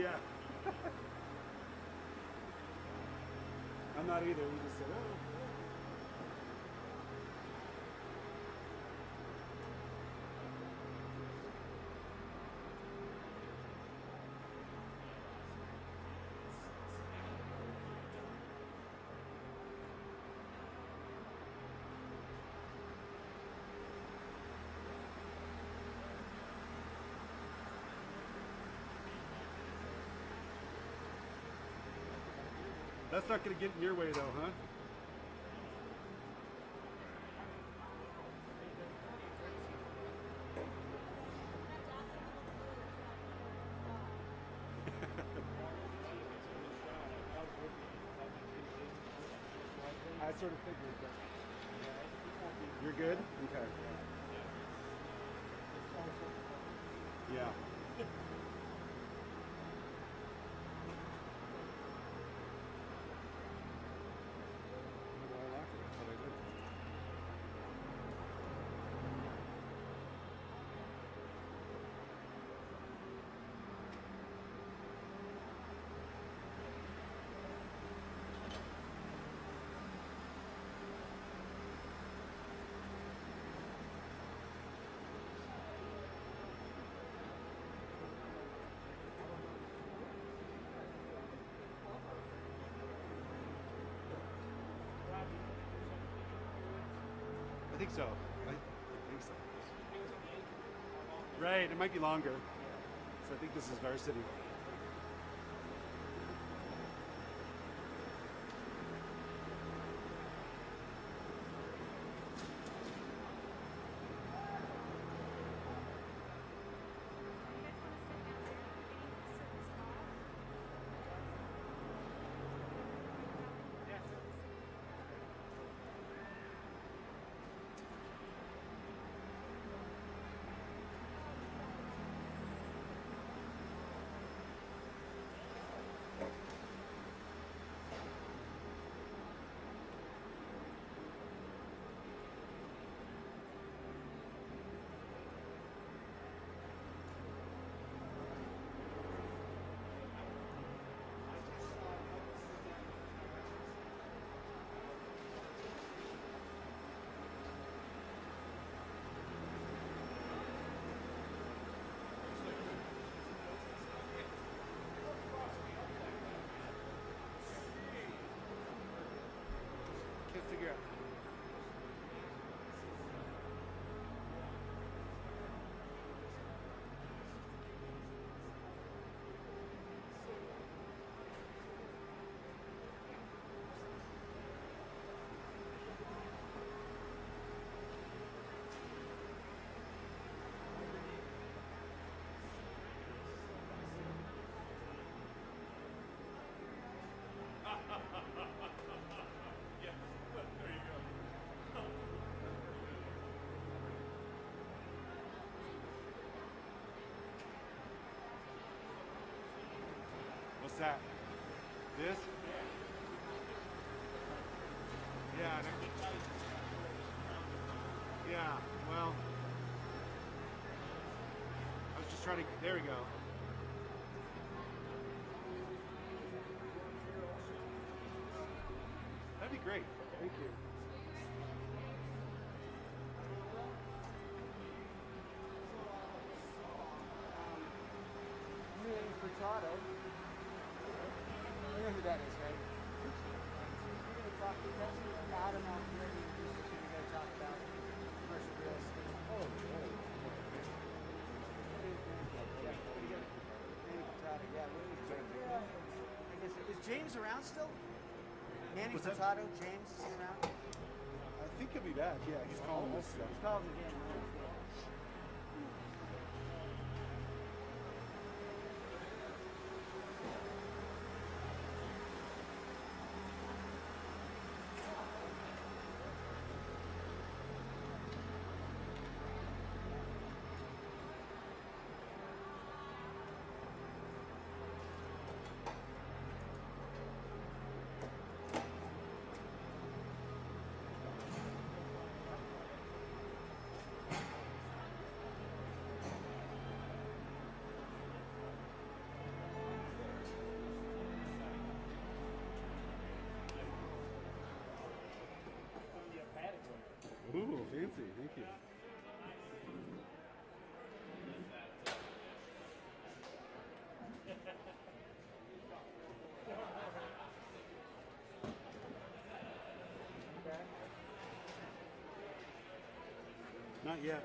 Yeah. I'm not either. We just said, oh. That's not going to get in your way though, huh? I sort of figured that. You're good? Okay. Yeah. Well, I like it, but I did. I think so. I think so. Right, it might be longer. So I think this is Varsity. Can't figure out. Yes, there you go. What's that? This? Yeah. Yeah, well, I was just trying to, there we go. That'd be great. Thank you. Furtado. You know who that is, right? We're going to talk to Adam out here. We're going to talk about commercial real estate. Oh, Yeah, Manny Furtado. Yeah, I guess is James around still? Manny What's that? Furtado, James, is he around? I think he'll be back. Yeah, he's calling us stuff. He's calling again. Fancy, thank you. Okay. Not yet.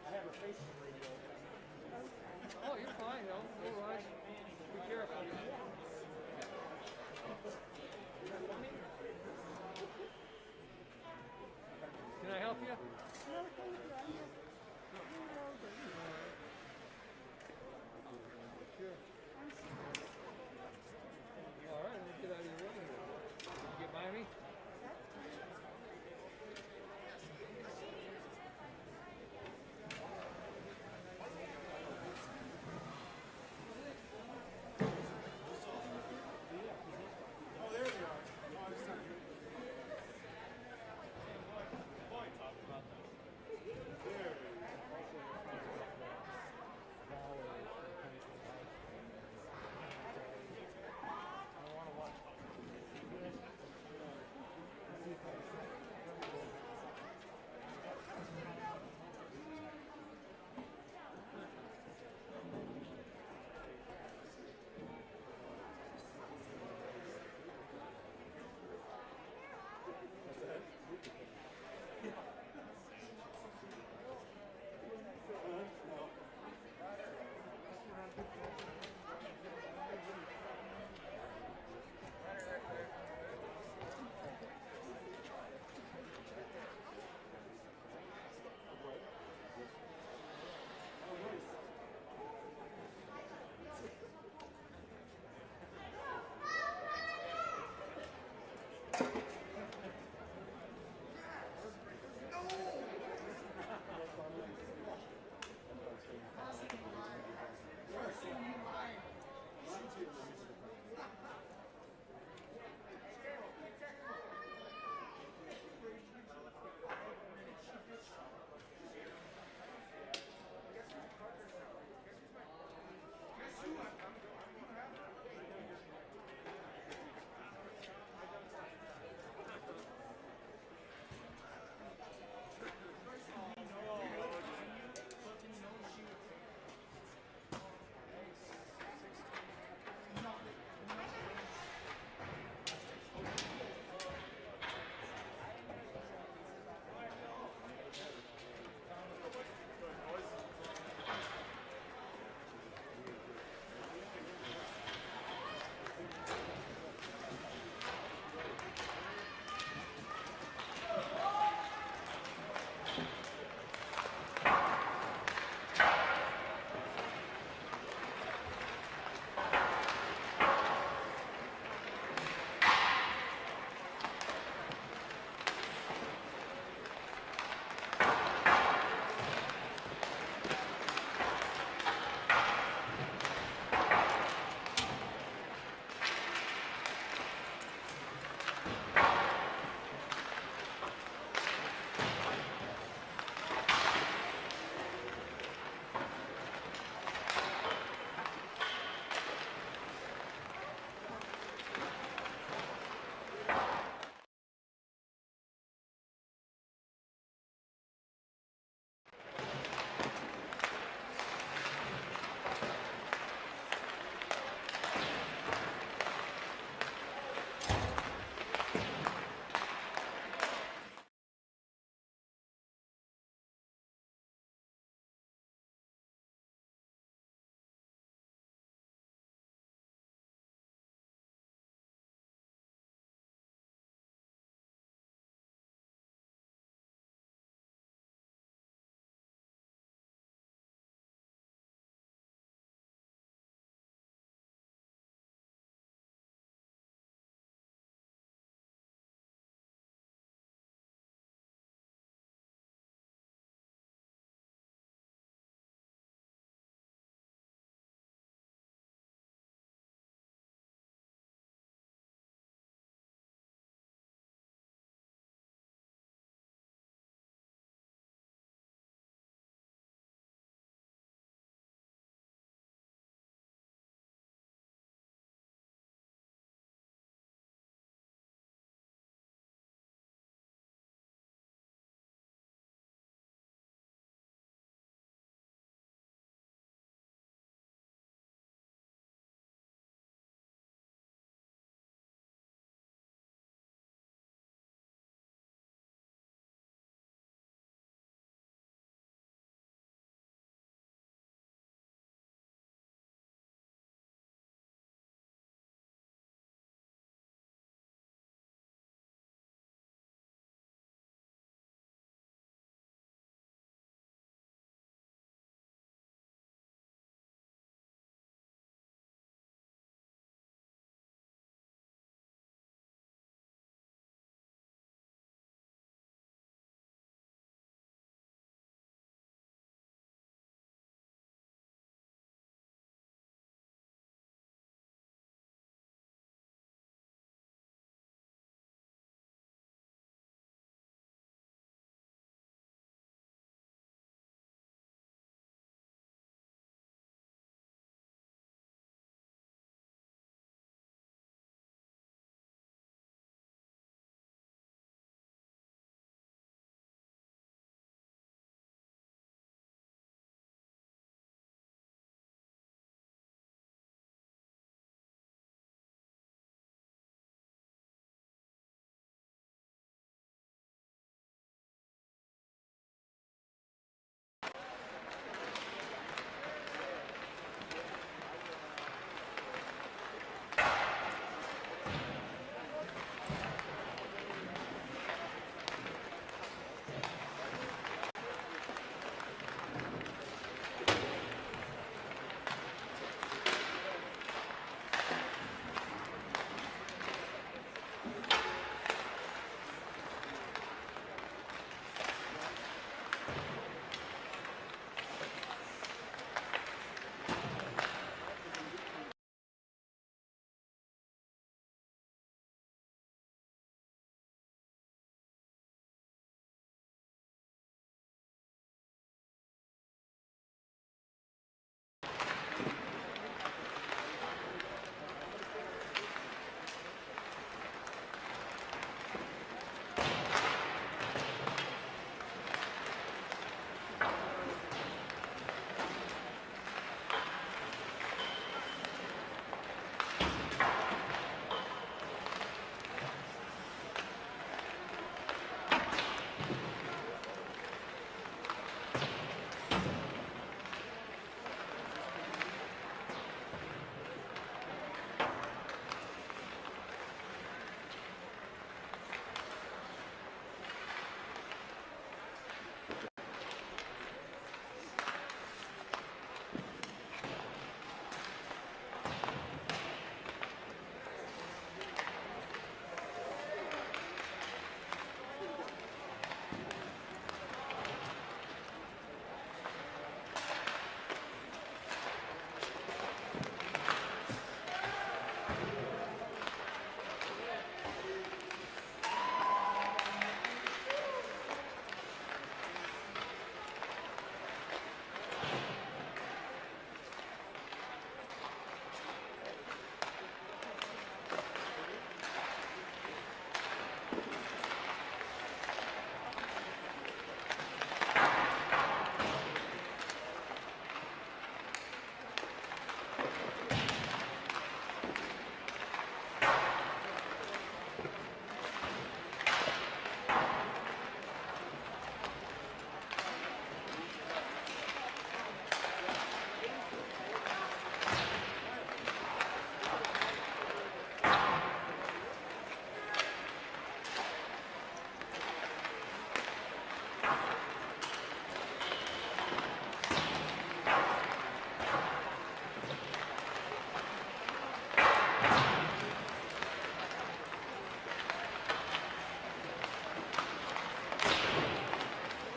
I have a facing radio. Oh, you're fine, though. No rush. Be careful. Can I help you? No, thank you. I'm just Sure. I'm sorry. All right, let me get out of your way. Can you get by me? That's fine. Oh, there they are. Oh, it's not good. Boy, talk about that. There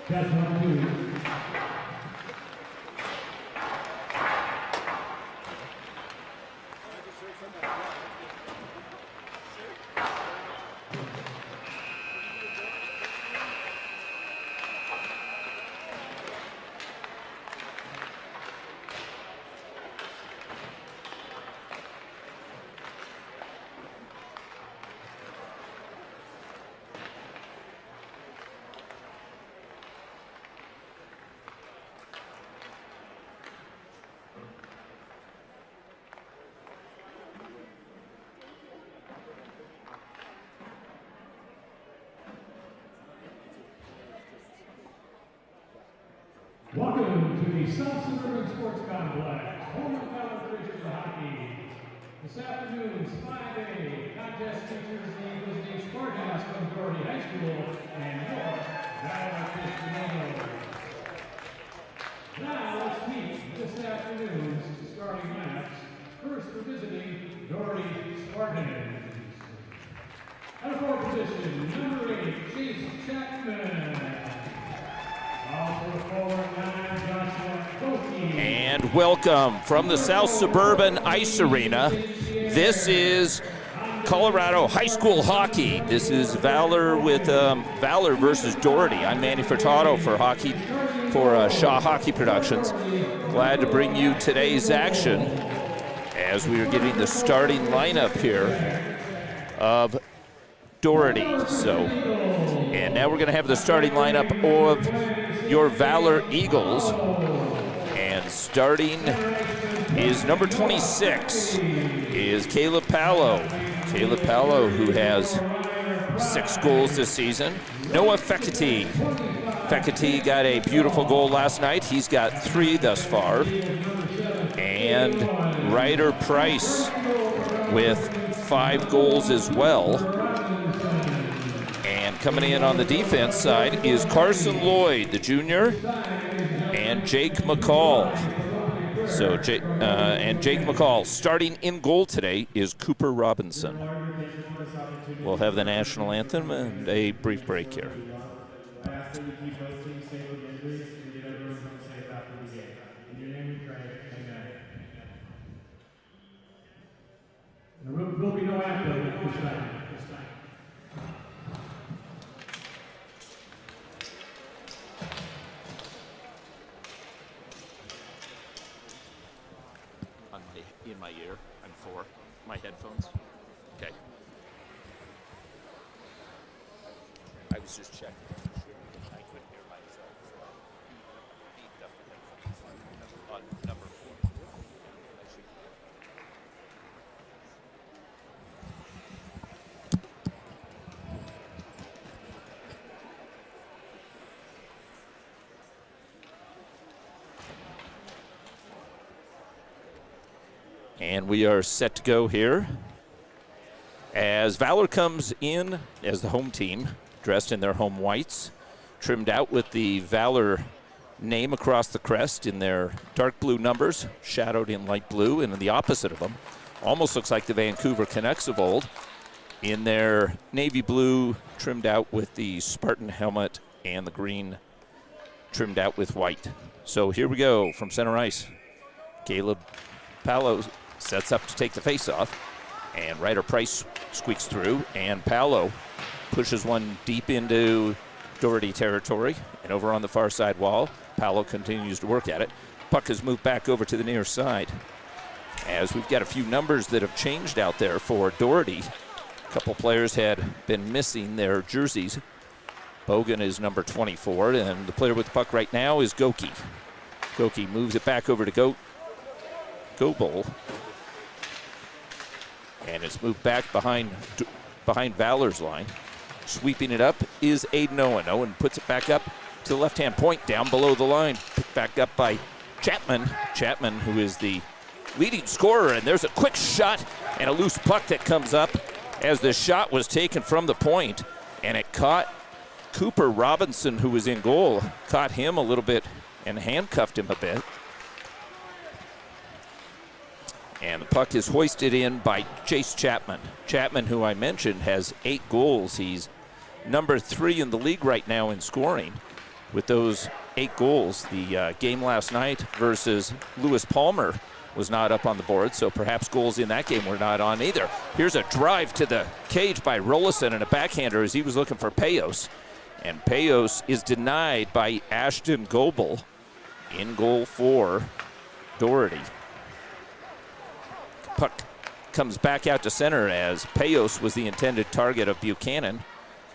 That's 1-2. Welcome to the South Suburban Sports Complex, home of Valor Collegiate Hockey. This afternoon's 5A contest features the visiting Spartans from Doherty High School and your Valor Christian. Now let's meet this afternoon's starting lineups. First for visiting Doherty Spartans. At a forward position, number 8, Chase Chapman. And welcome from the South Suburban Ice Arena. This is Colorado High School Hockey. This is Valor with Valor versus Doherty. I'm Manny Furtado for Shaw Hockey Productions. Glad to bring you today's action as we are getting the starting lineup here of Doherty. And now we're going to have the starting lineup of your Valor Eagles. And starting is number 26 is Caleb Pallo. Caleb Pallo, who has 6 goals this season. Noah Fekete. Fekete got a beautiful goal last night. He's got 3 thus far. And Ryder Price with 5 goals as well. Coming in on the defense side is Carson Lloyd, the junior, and Jake McCall. And Jake McCall. Starting in goal today is Cooper Robinson. We'll have the national anthem and a brief break here. There will be no anthem this time. In my ear, I'm 4. My headphones. Okay. I was just checking. I couldn't hear myself, so I beefed up the headphones on number 4. And we are set to go here as Valor comes in as the home team, dressed in their home whites, trimmed out with the Valor name across the crest in their dark blue numbers, shadowed in light blue, and in the opposite of them, almost looks like the Vancouver Canucks of old, in their navy blue, trimmed out with the Spartan helmet and the green trimmed out with white. So here we go from center ice. Caleb Pallo sets up to take the face-off, and Ryder Price squeaks through, and Pallo pushes one deep into Doherty territory, and over on the far side wall, Pallo continues to work at it. Puck has moved back over to the near side, as we've got a few numbers that have changed out there for Doherty. A couple players had been missing their jerseys. Bogan is number 24, and the player with the puck right now is Goki. Goki moves it back over to Goebel. And it's moved back behind Valor's line. Sweeping it up is Aiden Owen. Owen puts it back up to the left-hand point, down below the line. Picked back up by Chapman. Chapman, who is the leading scorer, and there's a quick shot and a loose puck that comes up as the shot was taken from the point, and it caught Cooper Robinson, who was in goal, caught him a little bit and handcuffed him a bit. And the puck is hoisted in by Chase Chapman. Chapman, who I mentioned, has 8 goals. He's number 3 in the league right now in scoring. with those 8 goals. The game last night versus Lewis Palmer was not up on the board, so perhaps goals in that game were not on either. Here's a drive to the cage by Rollison and a backhander as he was looking for Payos. And Payos is denied by Ashton Goebel in goal for Doherty. Puck comes back out to center as Payos was the intended target of Buchanan.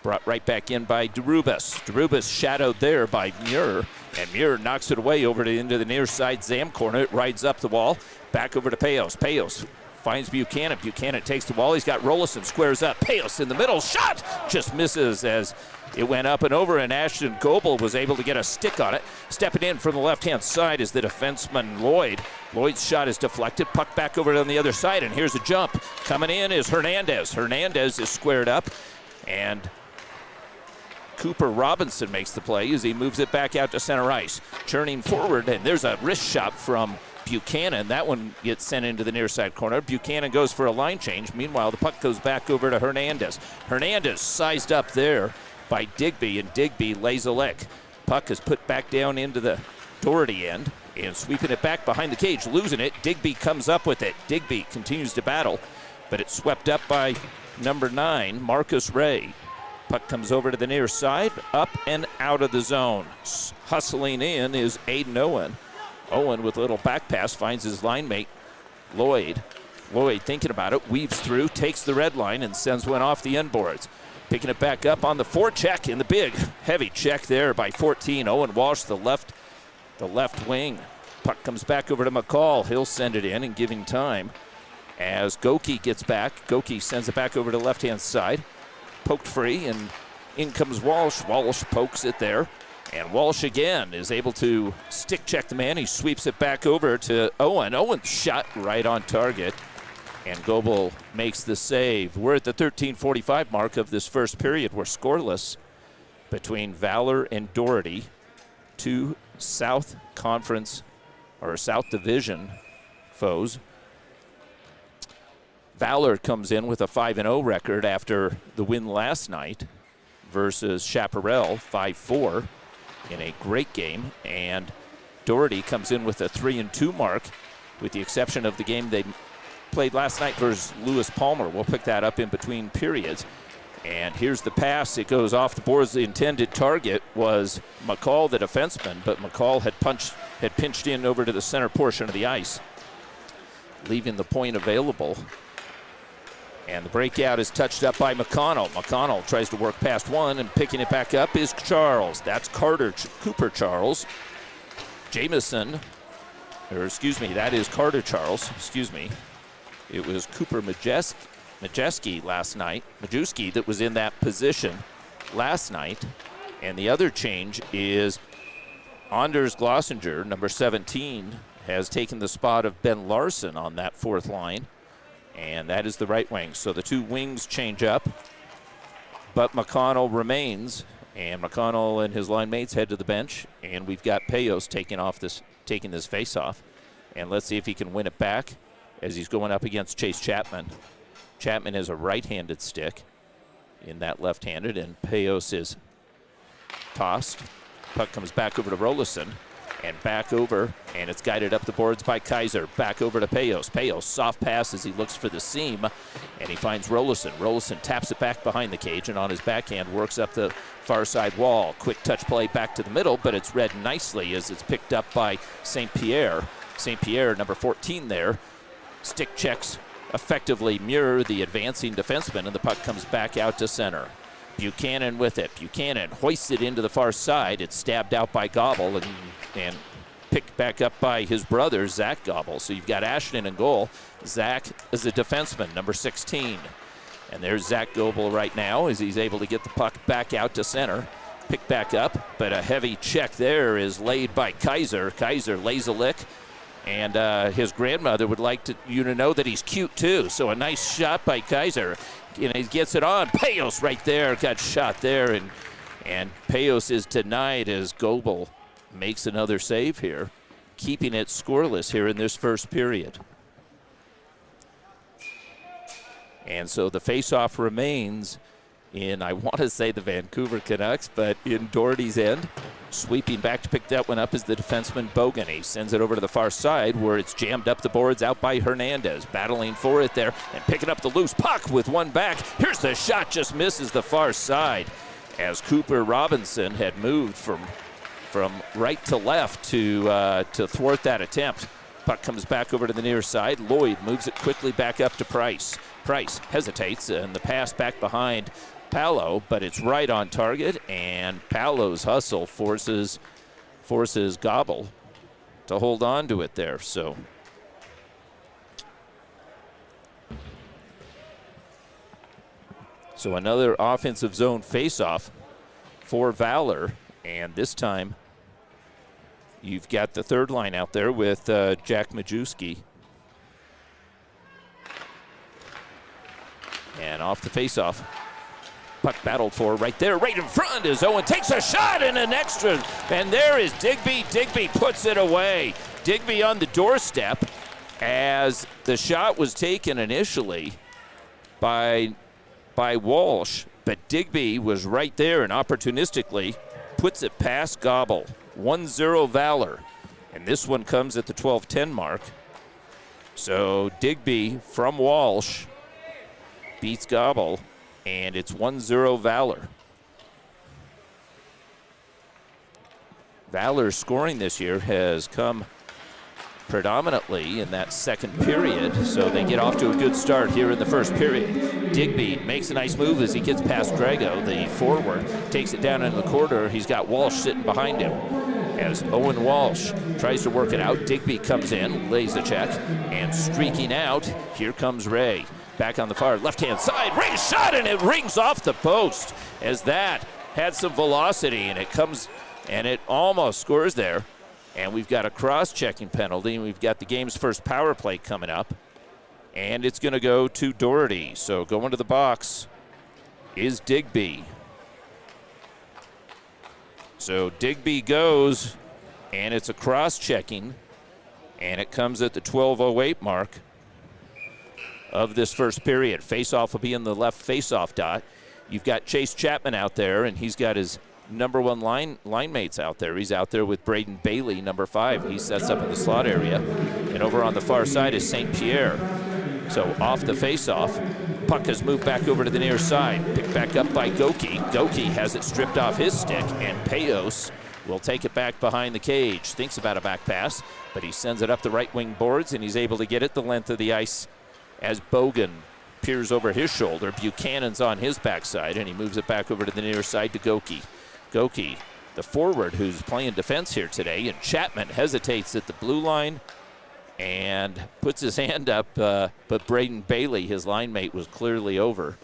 Brought right back in by Derubas. Derubas shadowed there by Muir, and Muir knocks it away over into the near side Zam corner. It rides up the wall, back over to Payos. Payos finds Buchanan. Buchanan takes the wall. He's got Rollison, squares up. Payos in the middle, shot! Just misses as it went up and over, and Ashton Goebel was able to get a stick on it. Stepping in from the left-hand side is the defenseman Lloyd. Lloyd's shot is deflected. Puck back over on the other side, and here's a jump. Coming in is Hernandez. Hernandez is squared up, and Cooper Robinson makes the play as he moves it back out to center ice. Churning forward, and there's a wrist shot from Buchanan. That one gets sent into the near side corner. Buchanan goes for a line change. Meanwhile, the puck goes back over to Hernandez. Hernandez sized up there by Digby, and Digby lays a lick. Puck is put back down into the Doherty end, and sweeping it back behind the cage, losing it. Digby comes up with it. Digby continues to battle, but it's swept up by number 9, Marcus Ray. Puck comes over to the near side, up and out of the zone. Hustling in is Aiden Owen. Owen with a little back pass finds his line mate, Lloyd. Lloyd thinking about it, weaves through, takes the red line, and sends one off the end boards. Picking it back up on the forecheck in the big heavy check there by 14. Owen Walsh, the left wing. Puck comes back over to McCall. He'll send it in and giving time as Goki gets back. Goki sends it back over to the left-hand side. Poked free, and in comes Walsh. Walsh pokes it there, and Walsh again is able to stick check the man. He sweeps it back over to Owen. Owen's shot right on target, and Goebel makes the save. We're at the 13:45 mark of this first period. We're scoreless between Valor and Doherty, 2 South Conference or South Division foes. Valor comes in with a 5-0 record after the win last night versus Chaparral, 5-4 in a great game. And Doherty comes in with a 3-2 mark, with the exception of the game they played last night versus Lewis Palmer. We'll pick that up in between periods. And here's the pass. It goes off the boards. The intended target was McCall, the defenseman, but McCall had pinched in over to the center portion of the ice, leaving the point available. And the breakout is touched up by McConnell. McConnell tries to work past one, and picking it back up is Charles. That's Cooper Charles. Jamison, that is Carter Charles, It was Cooper Majewski last night, Majewski that was in that position last night. And the other change is Anders Glossinger, number 17, has taken the spot of Ben Larson on that 4th line. And that is the right wing. So the 2 wings change up, but McConnell remains, and McConnell and his line mates head to the bench, and we've got Payos taking this face-off. And let's see if he can win it back as he's going up against Chase Chapman. Chapman is a right-handed stick in that left-handed, and Payos is tossed. Puck comes back over to Rollison. And back over, and it's guided up the boards by Kaiser. Back over to Payos. Payos, soft pass as he looks for the seam, and he finds Rollison. Rollison taps it back behind the cage, and on his backhand works up the far side wall. Quick touch play back to the middle, but it's read nicely as it's picked up by St. Pierre. St. Pierre, number 14 there, stick checks effectively Muir, the advancing defenseman, and the puck comes back out to center. Buchanan with it. Buchanan hoists it into the far side. It's stabbed out by Gobble and picked back up by his brother, Zach Gobble. So you've got Ashton in goal. Zach is a defenseman, number 16. And there's Zach Gobble right now as he's able to get the puck back out to center. Picked back up, but a heavy check there is laid by Kaiser. Kaiser lays a lick, and his grandmother would like you to know that he's cute too. So a nice shot by Kaiser. And he gets it on. Payos right there, got shot there, and Payos is denied as Goebel makes another save here, keeping it scoreless here in this first period. And so the faceoff remains in, I want to say, the Vancouver Canucks, but in Doherty's end. Sweeping back to pick that one up is the defenseman Bogan. He sends it over to the far side where it's jammed up the boards out by Hernandez. Battling for it there and picking up the loose puck with one back. Here's the shot, just misses the far side as Cooper Robinson had moved from right to left to thwart that attempt. Puck comes back over to the near side. Lloyd moves it quickly back up to Price. Price hesitates and the pass back behind Palo, but it's right on target, and Palo's hustle forces Gobble to hold on to it there. So another offensive zone faceoff for Valor, and this time you've got the third line out there with Jack Majewski. And off the faceoff. Puck battled for right there, right in front is Owen, takes a shot and an extra, and there is Digby. Digby puts it away. Digby on the doorstep as the shot was taken initially by Walsh, but Digby was right there and opportunistically puts it past Gobble. 1-0 Valor, and this one comes at the 12:10 mark. So Digby from Walsh beats Gobble, and it's 1-0 Valor. Valor's scoring this year has come predominantly in that second period, so they get off to a good start here in the first period. Digby makes a nice move as he gets past Drago, the forward, takes it down in the corner. He's got Walsh sitting behind him. As Owen Walsh tries to work it out, Digby comes in, lays a check, and streaking out, here comes Ray. Back on the far left-hand side, Ray's shot, and it rings off the post as that had some velocity, and it comes, and it almost scores there. And we've got a cross-checking penalty, and we've got the game's first power play coming up, and it's going to go to Doherty. So going to the box is Digby. So Digby goes, and it's a cross-checking, and it comes at the 12:08 mark of this first period. Face-off will be in the left face-off dot. You've got Chase Chapman out there, and he's got his number one line mates out there. He's out there with Braden Bailey, number 5. He sets up in the slot area. And over on the far side is St. Pierre. So off the face-off, puck has moved back over to the near side. Picked back up by Goki. Goki has it stripped off his stick, and Payos will take it back behind the cage. Thinks about a back pass, but he sends it up the right wing boards, and he's able to get it the length of the ice as Bogan peers over his shoulder. Buchanan's on his backside, and he moves it back over to the near side to Goki. Goki, the forward who's playing defense here today, and Chapman hesitates at the blue line and puts his hand up, but Braden Bailey, his line mate, was clearly over.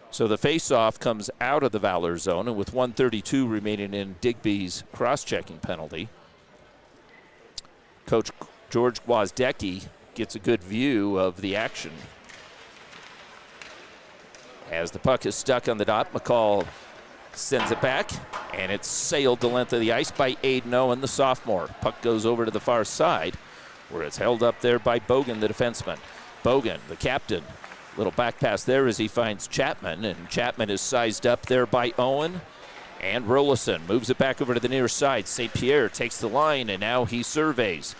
So the face-off comes out of the Valor zone, and with 1:32 remaining in Digby's cross-checking penalty, Coach George Gwozdecki gets a good view of the action. As the puck is stuck on the dot, McCall sends it back, and it's sailed the length of the ice by Aiden Owen, the sophomore. Puck goes over to the far side, where it's held up there by Bogan, the defenseman. Bogan, the captain, little back pass there as he finds Chapman, and Chapman is sized up there by Owen. And Rollison moves it back over to the near side. St. Pierre takes the line, and now he surveys.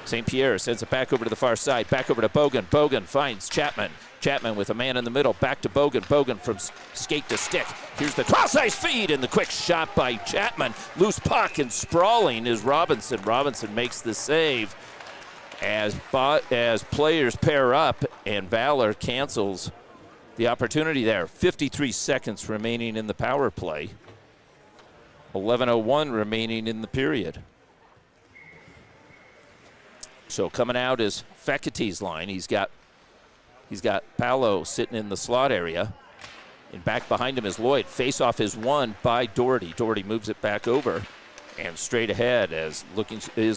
St. Pierre sends it back over to the far side, back over to Bogan. Bogan finds Chapman. Chapman with a man in the middle, back to Bogan. Bogan from skate to stick. Here's the cross-ice feed, and the quick shot by Chapman. Loose puck, and sprawling is Robinson. Robinson makes the save as players pair up, and Valor cancels the opportunity there. 53 seconds remaining in the power play. 11:01 remaining in the period. So coming out is Fekete's line. He's got Palo sitting in the slot area. And back behind him is Lloyd. Face-off is won by Doherty. Doherty moves it back over. And straight ahead is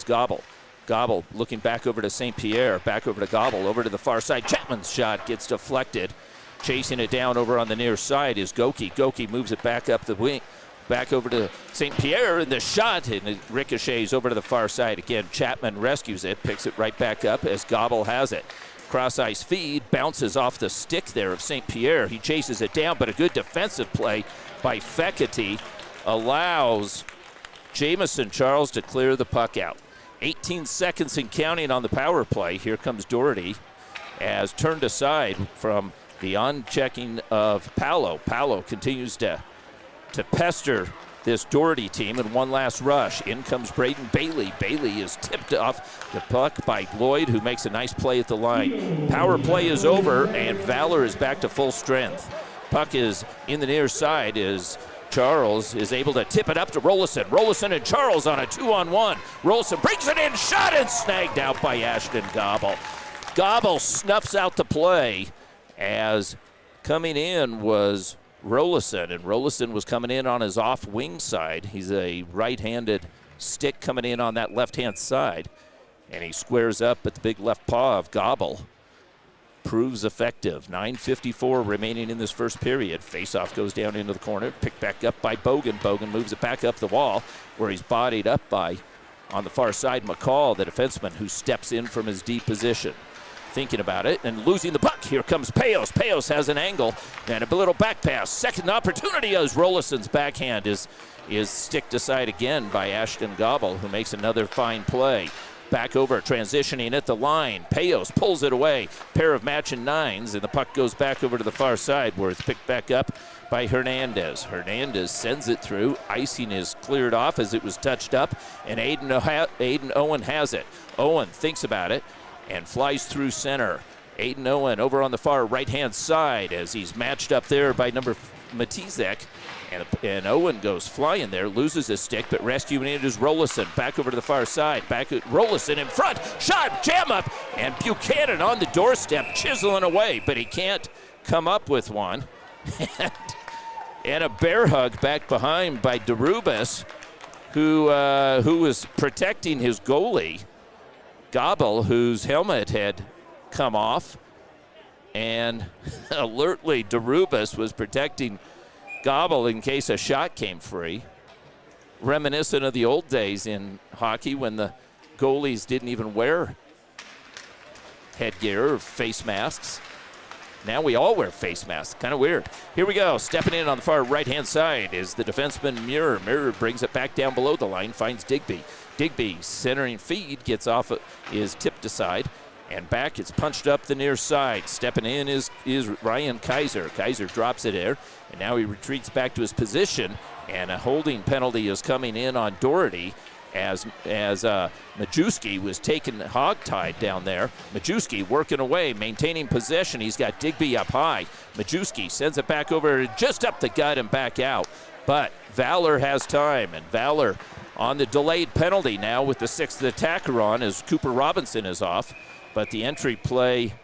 Gobble. Gobble looking back over to St. Pierre. Back over to Gobble. Over to the far side. Chapman's shot gets deflected. Chasing it down over on the near side is Goki. Goki moves it back up the wing. Back over to St. Pierre, and the shot, and it ricochets over to the far side. Again, Chapman rescues it, picks it right back up as Gobble has it. Cross-ice feed, bounces off the stick there of St. Pierre. He chases it down, but a good defensive play by Fekete allows Jamison Charles to clear the puck out. 18 seconds and counting on the power play. Here comes Doherty as turned aside from the on-checking of Paolo. Paolo continues to pester this Doherty team in one last rush. In comes Braden Bailey. Bailey is tipped off the puck by Lloyd, who makes a nice play at the line. Power play is over, and Valor is back to full strength. Puck is in the near side as Charles is able to tip it up to Rollison. Rollison and Charles on a 2-on-1. Rollison brings it in, shot, and snagged out by Ashton Gobble. Gobble snuffs out the play as coming in was Rollison, and Rollison was coming in on his off wing side. He's a right-handed stick coming in on that left-hand side, and he squares up at the big left paw of Gobble. Proves effective. 9:54 remaining in this first period. Faceoff goes down into the corner, picked back up by Bogan. Bogan moves it back up the wall where he's bodied up by, on the far side, McCall, the defenseman, who steps in from his D position. Thinking about it and losing the puck. Here comes Payos. Payos has an angle and a little back pass. Second opportunity as Rollison's backhand is sticked aside again by Ashton Gobble, who makes another fine play. Back over, transitioning at the line. Payos pulls it away. Pair of matching nines, and the puck goes back over to the far side where it's picked back up by Hernandez. Hernandez sends it through. Icing is cleared off as it was touched up, and Aiden Owen has it. Owen thinks about it and flies through center. Aiden Owen over on the far right-hand side as he's matched up there by number Matizek. And Owen goes flying there, loses his stick, but rescuing it is Rollison. Back over to the far side. Back at Rollison in front. Shot, jam up, and Buchanan on the doorstep, chiseling away, but he can't come up with one. And a bear hug back behind by DeRubis, who was protecting his goalie, Gobble, whose helmet had come off. And alertly, DeRubis was protecting Gobble in case a shot came free. Reminiscent of the old days in hockey when the goalies didn't even wear headgear or face masks. Now we all wear face masks. Kind of weird. Here we go. Stepping in on the far right-hand side is the defenseman Muir. Muir brings it back down below the line, finds Digby. Digby centering feed, gets off, is tipped aside. And back, it's punched up the near side. Stepping in is Ryan Kaiser. Kaiser drops it there, and now he retreats back to his position, and a holding penalty is coming in on Doherty as Majewski was taken hog-tied down there. Majewski working away, maintaining possession. He's got Digby up high. Majewski sends it back over just up the gut and back out. But Valor has time, and Valor on the delayed penalty now with the sixth attacker on as Cooper Robinson is off. But the entry play,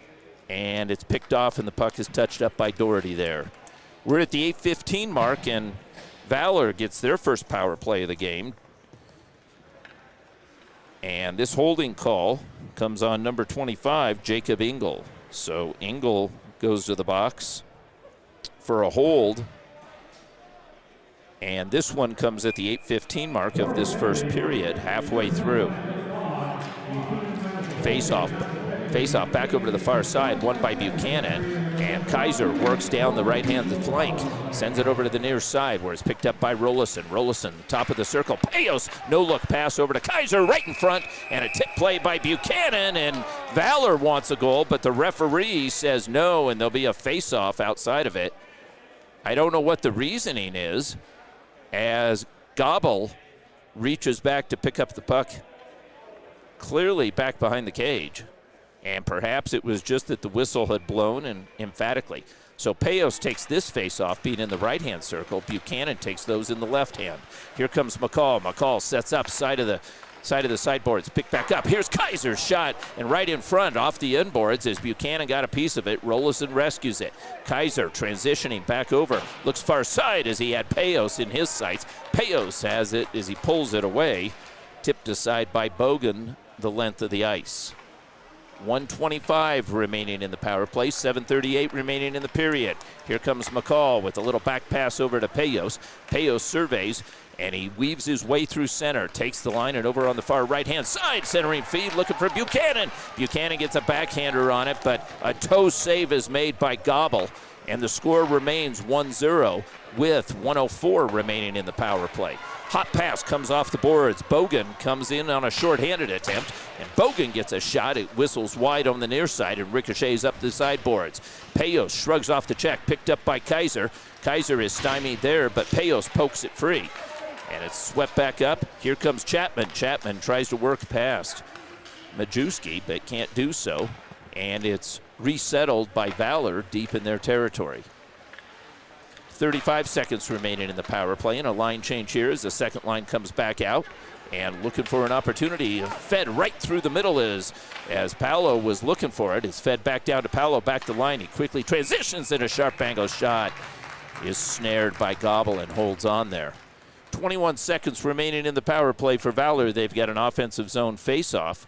and it's picked off, and the puck is touched up by Doherty there. We're at the 8:15 mark, and Valor gets their first power play of the game. And this holding call comes on number 25, Jacob Engel. So Engel goes to the box for a hold. And this one comes at the 8:15 mark of this first period, halfway through. Face-off back over to the far side, won by Buchanan, and Kaiser works down the right-hand flank, sends it over to the near side where it's picked up by Rollison. Rollison, top of the circle, Payos, no-look pass over to Kaiser right in front, and a tip play by Buchanan, and Valor wants a goal, but the referee says no, and there'll be a face-off outside of it. I don't know what the reasoning is, as Gobble reaches back to pick up the puck, clearly back behind the cage. And perhaps it was just that the whistle had blown and emphatically. So Payos takes this face-off, being in the right-hand circle. Buchanan takes those in the left hand. Here comes McCall. McCall sets up side of the sideboards. Picked back up. Here's Kaiser's shot, and right in front off the inboards as Buchanan got a piece of it. Rollison rescues it. Kaiser transitioning back over. Looks far side as he had Payos in his sights. Payos has it as he pulls it away. Tipped aside by Bogan the length of the ice. 1:25 remaining in the power play, 7:38 remaining in the period. Here comes McCall with a little back pass over to Payos. Payos surveys, and he weaves his way through center, takes the line, and over on the far right-hand side, centering feed, looking for Buchanan. Buchanan gets a backhander on it, but a toe save is made by Gobble, And the score remains 1-0 with 1:04 remaining in the power play. Hot pass comes off the boards. Bogan comes in on a short-handed attempt, and Bogan gets a shot. It whistles wide on the near side and ricochets up the sideboards. Payos shrugs off the check, picked up by Kaiser. Kaiser is stymied there, but Payos pokes it free. And it's swept back up. Here comes Chapman. Chapman tries to work past Majewski, but can't do so. And it's resettled by Valor deep in their territory. 35 seconds remaining in the power play, and a line change here as the second line comes back out and looking for an opportunity. Fed right through the middle as Paolo was looking for it. It's fed back down to Paolo, back the line. He quickly transitions, and a sharp angle shot is snared by Gobble and holds on there. 21 seconds remaining in the power play for Valor. They've got an offensive zone face-off,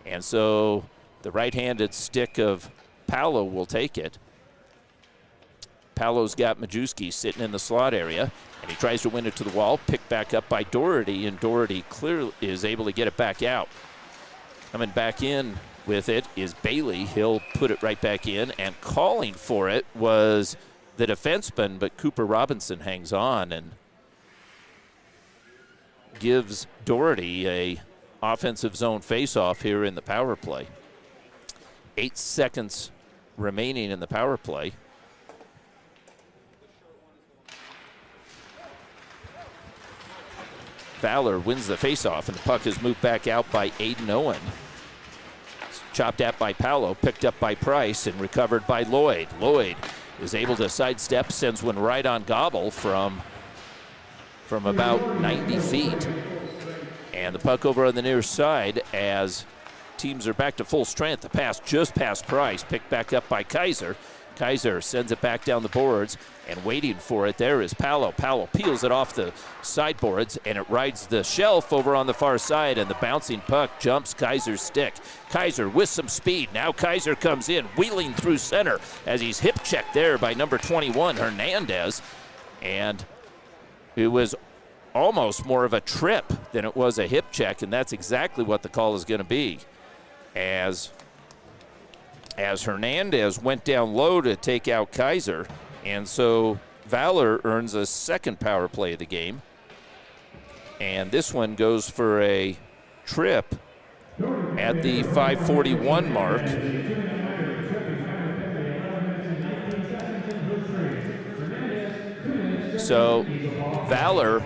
and so the right-handed stick of Paolo will take it. Paolo's got Majewski sitting in the slot area, and he tries to win it to the wall, picked back up by Doherty, and Doherty clearly is able to get it back out. Coming back in with it is Bailey. He'll put it right back in, and calling for it was the defenseman, but Cooper Robinson hangs on and gives Doherty a offensive zone face-off here in the power play. 8 seconds remaining in the power play. Valor wins the faceoff, and the puck is moved back out by Aiden Owen. It's chopped at by Paolo, picked up by Price, and recovered by Lloyd. Lloyd is able to sidestep, sends one right on Gobble from about 90 feet. And the puck over on the near side as teams are back to full strength. The pass just past Price, picked back up by Kaiser. Kaiser sends it back down the boards, and waiting for it there is Paolo. Paolo peels it off the sideboards, and it rides the shelf over on the far side, and the bouncing puck jumps Kaiser's stick. Kaiser with some speed. Now Kaiser comes in, wheeling through center as he's hip checked there by number 21, Hernandez. And it was almost more of a trip than it was a hip check, and that's exactly what the call is going to be. As Hernandez went down low to take out Kaiser, and so Valor earns a second power play of the game. And this one goes for a trip at the 5:41 mark. So Valor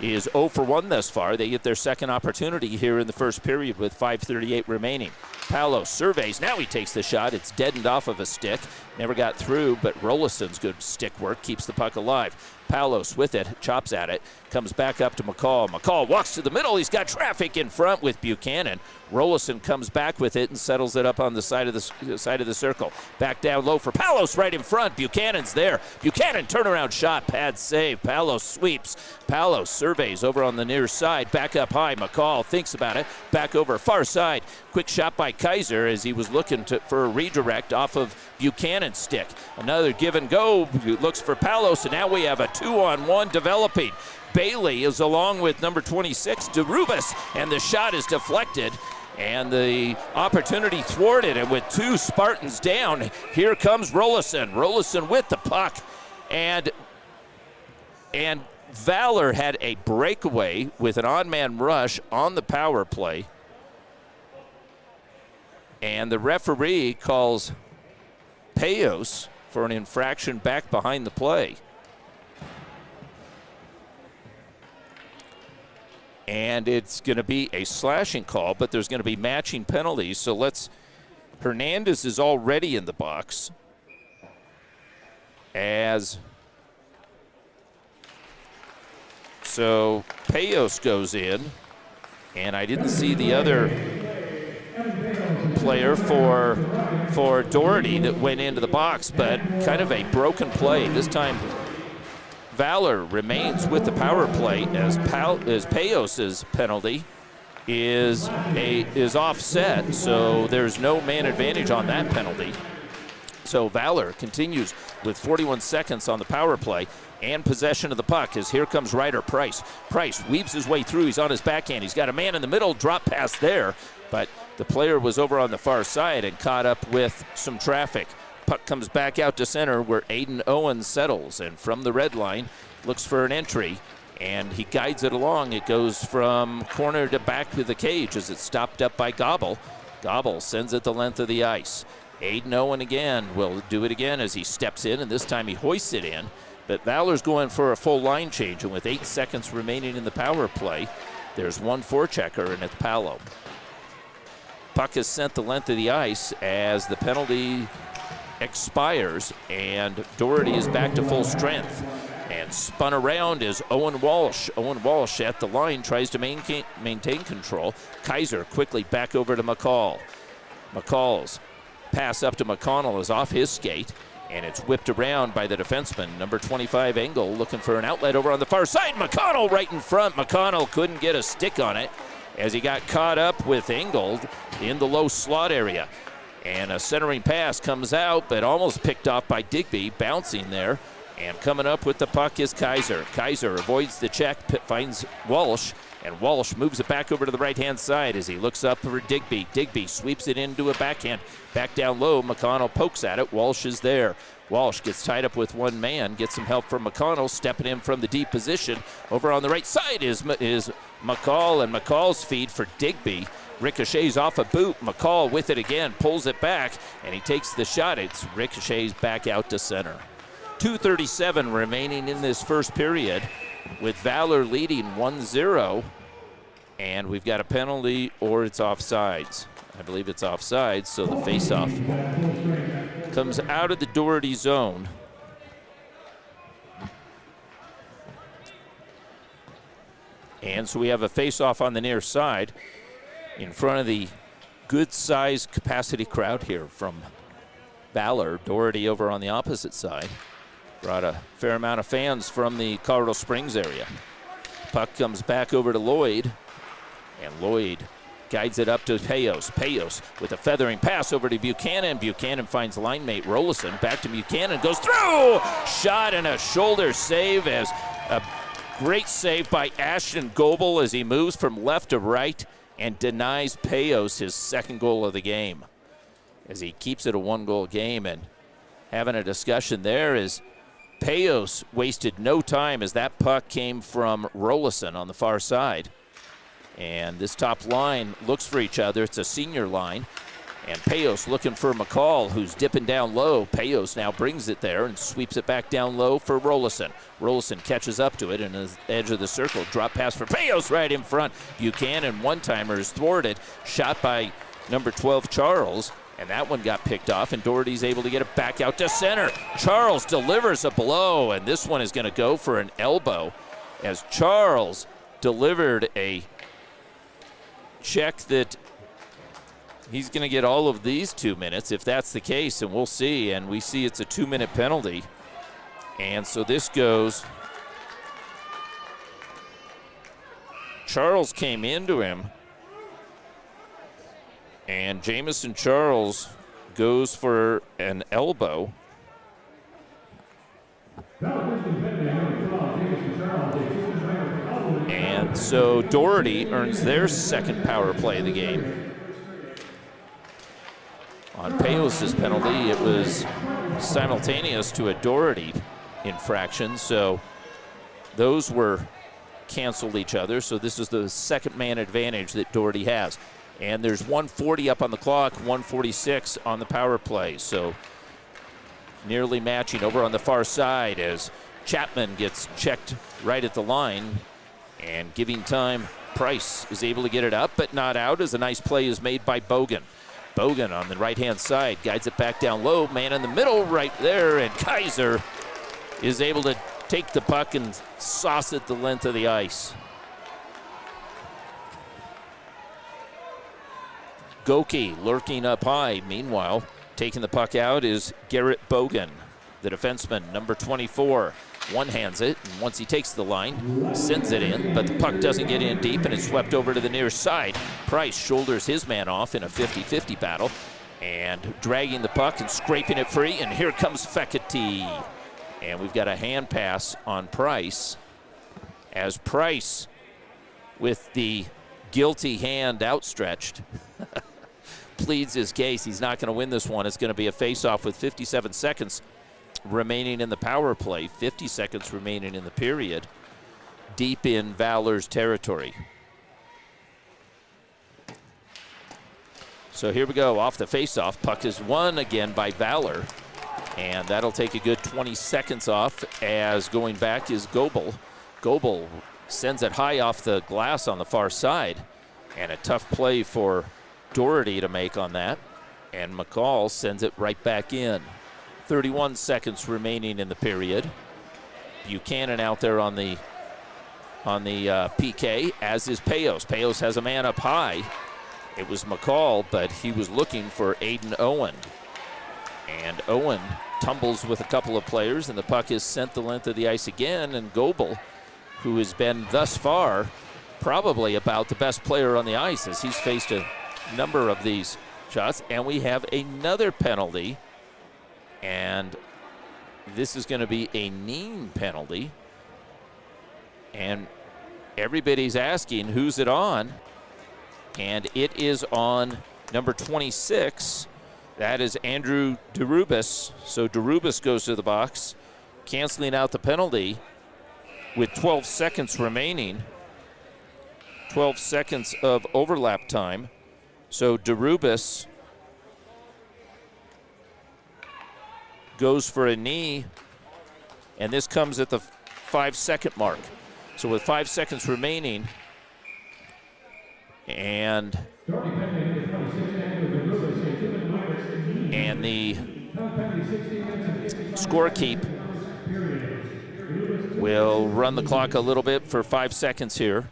is 0 for 1 thus far. They get their second opportunity here in the first period with 5:38 remaining. Paolo surveys. Now he takes the shot. It's deadened off of a stick. Never got through, but Rollison's good stick work keeps the puck alive. Palos with it, chops at it, comes back up to McCall. McCall walks to the middle. He's got traffic in front with Buchanan. Rollison comes back with it and settles it up on the side of the circle. Back down low for Palos right in front. Buchanan's there. Buchanan turnaround shot, pad save. Palos sweeps. Palos surveys over on the near side. Back up high. McCall thinks about it. Back over far side. Quick shot by Kaiser as he was looking for a redirect off of Buchanan's stick. Another give and go. Looks for Palos, and now we have a 2-on-1 developing. Bailey is along with number 26, DeRubis, and the shot is deflected, and the opportunity thwarted, and with two Spartans down, here comes Rollison. Rollison with the puck, and Valor had a breakaway with an odd-man rush on the power play, and the referee calls Payos for an infraction back behind the play. And it's going to be a slashing call, but there's going to be matching penalties. So Hernandez is already in the box. So Payos goes in, and I didn't see the other player for Doherty that went into the box, but kind of a broken play. This time Valor remains with the power play as Payos' penalty is offset, so there's no man advantage on that penalty. So Valor continues with 41 seconds on the power play and possession of the puck as here comes Ryder Price. Price weaves his way through. He's on his backhand. He's got a man in the middle, drop pass there, but the player was over on the far side and caught up with some traffic. Puck comes back out to center where Aiden Owens settles, and from the red line looks for an entry, and he guides it along. It goes from corner to back to the cage as it's stopped up by Gobble. Gobble sends it the length of the ice. Aiden Owen again will do it again as he steps in, and this time he hoists it in. But Valor's going for a full line change, and with 8 seconds remaining in the power play, there's one forechecker, and it's Palo. Puck is sent the length of the ice as the penalty expires, and Doherty is back to full strength. And spun around is Owen Walsh. Owen Walsh at the line tries to maintain control. Kaiser quickly back over to McCall. McCall's pass up to McConnell is off his skate, and it's whipped around by the defenseman, number 25, Engel, looking for an outlet over on the far side. McConnell right in front. McConnell couldn't get a stick on it as he got caught up with Engel in the low slot area. And a centering pass comes out, but almost picked off by Digby, bouncing there. And coming up with the puck is Kaiser. Kaiser avoids the check, finds Walsh, and Walsh moves it back over to the right-hand side as he looks up for Digby. Digby sweeps it into a backhand. Back down low, McConnell pokes at it. Walsh is there. Walsh gets tied up with one man, gets some help from McConnell, stepping in from the deep position. Over on the right side is McCall, and McCall's feed for Digby. Ricochets off a boot. McCall with it again, pulls it back, and he takes the shot. It's ricochets back out to center. 2:37 remaining in this first period, with Valor leading 1-0, and we've got a penalty or it's offsides. I believe it's offsides, so the faceoff comes out of the Doherty zone. And so we have a faceoff on the near side in front of the good-sized capacity crowd here from Valor. Doherty over on the opposite side. Brought a fair amount of fans from the Colorado Springs area. Puck comes back over to Lloyd, and Lloyd guides it up to Payos. Payos with a feathering pass over to Buchanan. Buchanan finds line mate Rollison. Back to Buchanan, goes through! Shot and a shoulder save, as a great save by Ashton Goebel as he moves from left to right and denies Payos his second goal of the game, as he keeps it a one-goal game. And having a discussion there is Payos wasted no time as that puck came from Rollison on the far side. And this top line looks for each other. It's a senior line. And Payos looking for McCall, who's dipping down low. Payos now brings it there and sweeps it back down low for Rollison. Rollison catches up to it and is edge of the circle. Drop pass for Payos right in front. Buchanan, one-timer, is thwarted. Shot by number 12, Charles. And that one got picked off, and Doherty's able to get it back out to center. Charles delivers a blow, and this one is going to go for an elbow, as Charles delivered a check that he's going to get all of these 2 minutes, if that's the case, and we'll see. And we see it's a 2-minute penalty. And so this goes. Charles came into him, and Jamison Charles goes for an elbow. And so Doherty earns their second power play of the game. On Payos' penalty, it was simultaneous to a Doherty infraction, so those were canceled each other. So this is the second man advantage that Doherty has. And there's 1:40 up on the clock, 1:46 on the power play. So nearly matching over on the far side as Chapman gets checked right at the line, and giving time. Price is able to get it up, but not out, as a nice play is made by Bogan. Bogan on the right-hand side guides it back down low. Man in the middle right there, and Kaiser is able to take the puck and sauce it the length of the ice. Goki lurking up high. Meanwhile, taking the puck out is Garrett Bogan, the defenseman, number 24. One-hands it, and once he takes the line, sends it in, but the puck doesn't get in deep, and it's swept over to the near side. Price shoulders his man off in a 50-50 battle, and dragging the puck and scraping it free, and here comes Fekete. And we've got a hand pass on Price, as Price, with the guilty hand outstretched, pleads his case. He's not going to win this one. It's going to be a face-off with 57 seconds remaining in the power play, 50 seconds remaining in the period, deep in Valor's territory. So here we go, off the face-off. Puck is won again by Valor, and that'll take a good 20 seconds off as going back is Goebel. Goebel sends it high off the glass on the far side, and a tough play for Doherty to make on that, and McCall sends it right back in. 31 seconds remaining in the period. Buchanan out there on the PK, as is Payos. Payos has a man up high. It was McCall, but he was looking for Aiden Owen. And Owen tumbles with a couple of players, and the puck is sent the length of the ice again, and Goebel, who has been thus far probably about the best player on the ice as he's faced a number of these shots, and we have another penalty, and this is going to be a Neen penalty, and everybody's asking who's it on, and it is on number 26. That is Andrew Derubis. So Derubis goes to the box, canceling out the penalty with 12 seconds remaining. 12 seconds of overlap time. So Derubis goes for a knee, and this comes at the 5-second mark. So with 5 seconds remaining, and the scorekeep will run the clock a little bit for 5 seconds here,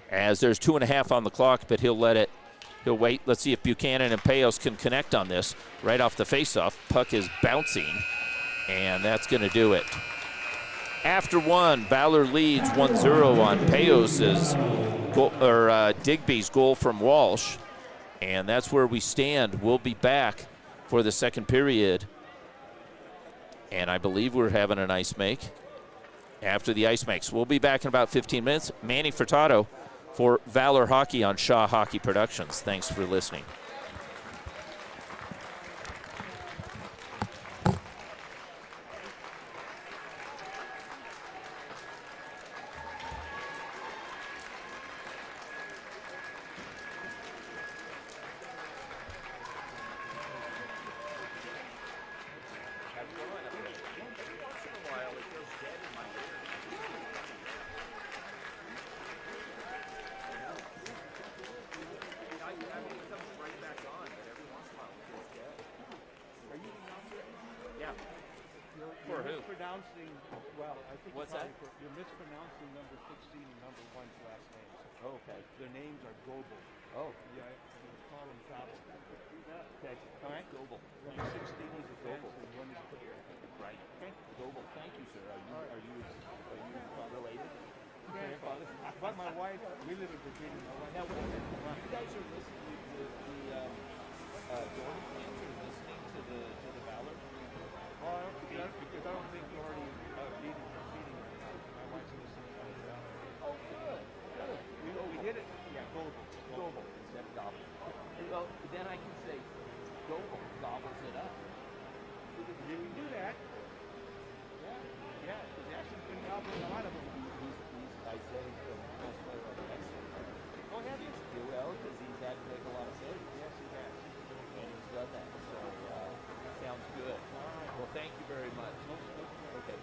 as there's 2.5 on the clock, but he'll wait. Let's see if Buchanan and Payos can connect on this right off the faceoff. Puck is bouncing, and that's going to do it. After one, Valor leads 1-0 on Payos's goal, or Digby's goal from Walsh, and that's where we stand. We'll be back for the second period, and I believe we're having an ice make after the ice makes. We'll be back in about 15 minutes. Manny Furtado for Valor Hockey on Shaw Hockey Productions. Thanks for listening. You're mispronouncing number 16 and number 1's last names. Oh, okay. Their names are Goebel. Oh. Yeah, you call them Gobble. Okay. All right. Goebel. Number 16 is a Goebel, and 1 is a player. Right. Okay. Goebel. Thank you, sir. Are you related? Grandfather. But my wife, we live in Virginia. Now, wait a minute. You guys are listening to the Doherty fans are listening to the Valor? Well, because I don't think Doherty beating my wife's listening to the Valor. Oh, good. We did it. Yeah, Goebel instead of Gobble. Well, then I can say Goebel gobbles it up. You can do that. Yeah, because Ashton's been gobbling a lot of them. I say he's the best player on the ice. Oh, have you? Well, because he's had to make a lot of saves. Yes, he has. And he's done that. So, sounds good. All right. Well, thank you very much. Okay.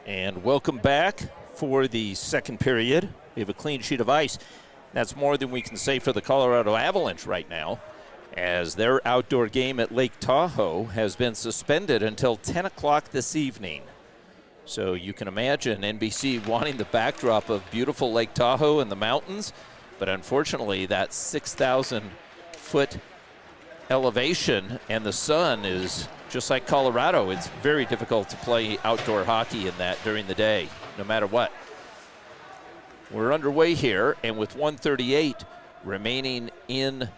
And welcome back for the second period. We have a clean sheet of ice. That's more than we can say for the Colorado Avalanche right now, as their outdoor game at Lake Tahoe has been suspended until 10 o'clock this evening. So you can imagine NBC wanting the backdrop of beautiful Lake Tahoe and the mountains, but unfortunately that 6,000-foot elevation and the sun is just like Colorado. It's very difficult to play outdoor hockey in that during the day, no matter what. We're underway here, and with 1:38 remaining in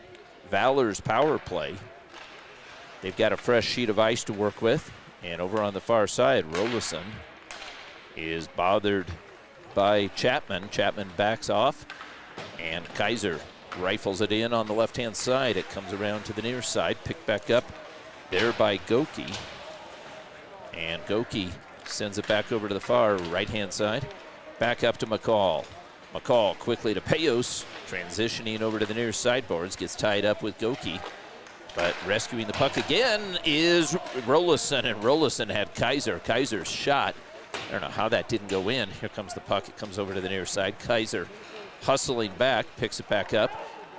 Valor's power play, they've got a fresh sheet of ice to work with. And over on the far side, Rolison is bothered by Chapman. Chapman backs off, and Kaiser rifles it in on the left-hand side. It comes around to the near side, picked back up there by Goki. And Goki sends it back over to the far right-hand side. Back up to McCall. McCall quickly to Payos, transitioning over to the near sideboards, gets tied up with Goki. But rescuing the puck again is Rolison, and Rolison had Kaiser. Kaiser's shot, I don't know how that didn't go in. Here comes the puck, it comes over to the near side. Kaiser hustling back, picks it back up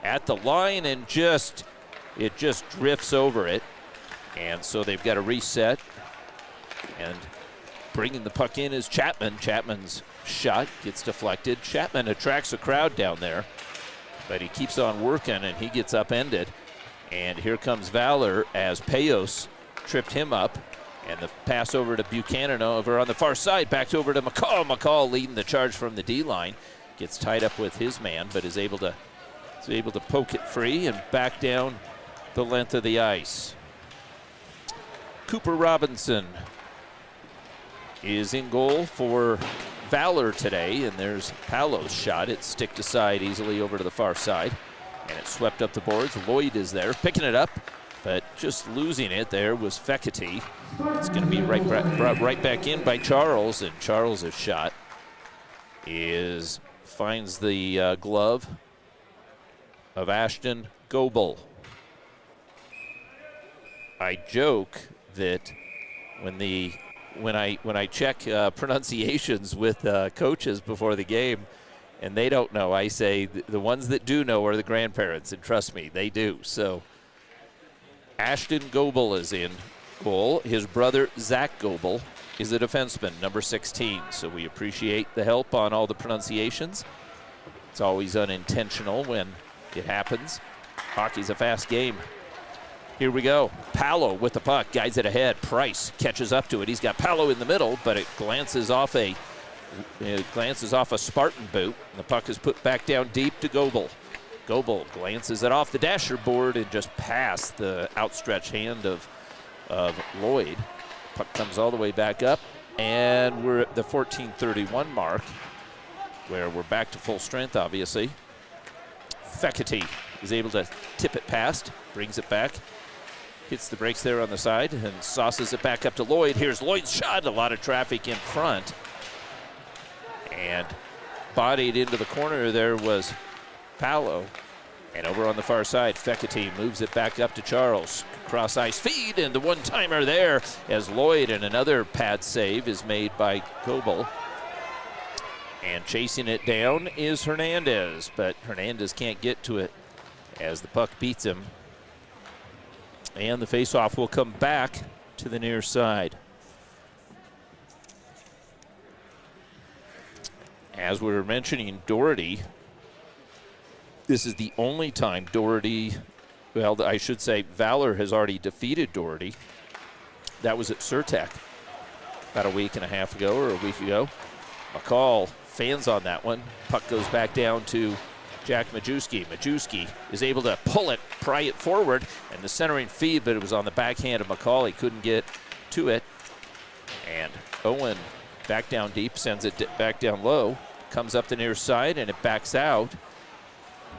at the line, and it just drifts over it. And so they've got to reset. And bringing the puck in is Chapman. Chapman's shot gets deflected. Chapman attracts a crowd down there, but he keeps on working, and he gets upended. And here comes Valor as Payos tripped him up. And the pass over to Buchanan over on the far side, back over to McCall. McCall leading the charge from the D-line. Gets tied up with his man, but is able to poke it free and back down the length of the ice. Cooper Robinson is in goal for Valor today, and there's Palo's shot. It's sticked aside easily over to the far side, and it swept up the boards. Lloyd is there, picking it up, but just losing it there was Fekete. It's going to be brought right back in by Charles, and Charles' shot finds the glove of Ashton Goebel. I joke that when I check pronunciations with coaches before the game, and they don't know, I say the ones that do know are the grandparents, and trust me, they do. So Ashton Goebel is in goal. His brother Zach Goebel is a defenseman, number 16. So we appreciate the help on all the pronunciations. It's always unintentional when it happens. Hockey's a fast game. Here we go. Palo with the puck, guides it ahead. Price catches up to it. He's got Palo in the middle, but it glances off a Spartan boot. And the puck is put back down deep to Goebel. Goebel glances it off the dasher board and just past the outstretched hand of Lloyd. Puck comes all the way back up, and we're at the 14:31 mark, where we're back to full strength, obviously. Fekete is able to tip it past, brings it back, hits the brakes there on the side, and sauces it back up to Lloyd. Here's Lloyd's shot, a lot of traffic in front. And bodied into the corner there was Palo. And over on the far side, Fekete moves it back up to Charles. Cross ice feed, and the one-timer there as Lloyd, and another pad save is made by Goebel. And chasing it down is Hernandez, but Hernandez can't get to it as the puck beats him. And the faceoff will come back to the near side. As we were mentioning, Doherty, this is the only time Doherty, well, I should say Valor has already defeated Doherty. That was at Surtec about a week and a half ago or a week ago. McCall fans on that one. Puck goes back down to Jack Majewski. Majewski is able to pull it, pry it forward, and the centering feed, but it was on the backhand of McCall. He couldn't get to it. And Owen back down deep, sends it back down low, comes up the near side, and it backs out.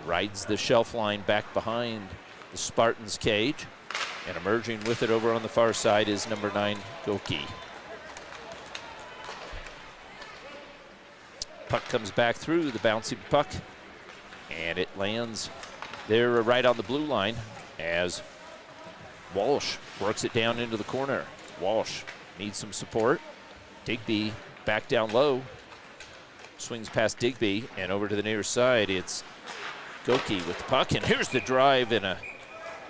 Rides the shelf line back behind the Spartans' cage, and emerging with it over on the far side is number 9, Goki. Puck comes back through, the bouncing puck, and it lands there right on the blue line as Walsh works it down into the corner. Walsh needs some support. Digby back down low. Swings past Digby and over to the near side. It's Goki with the puck, and here's the drive and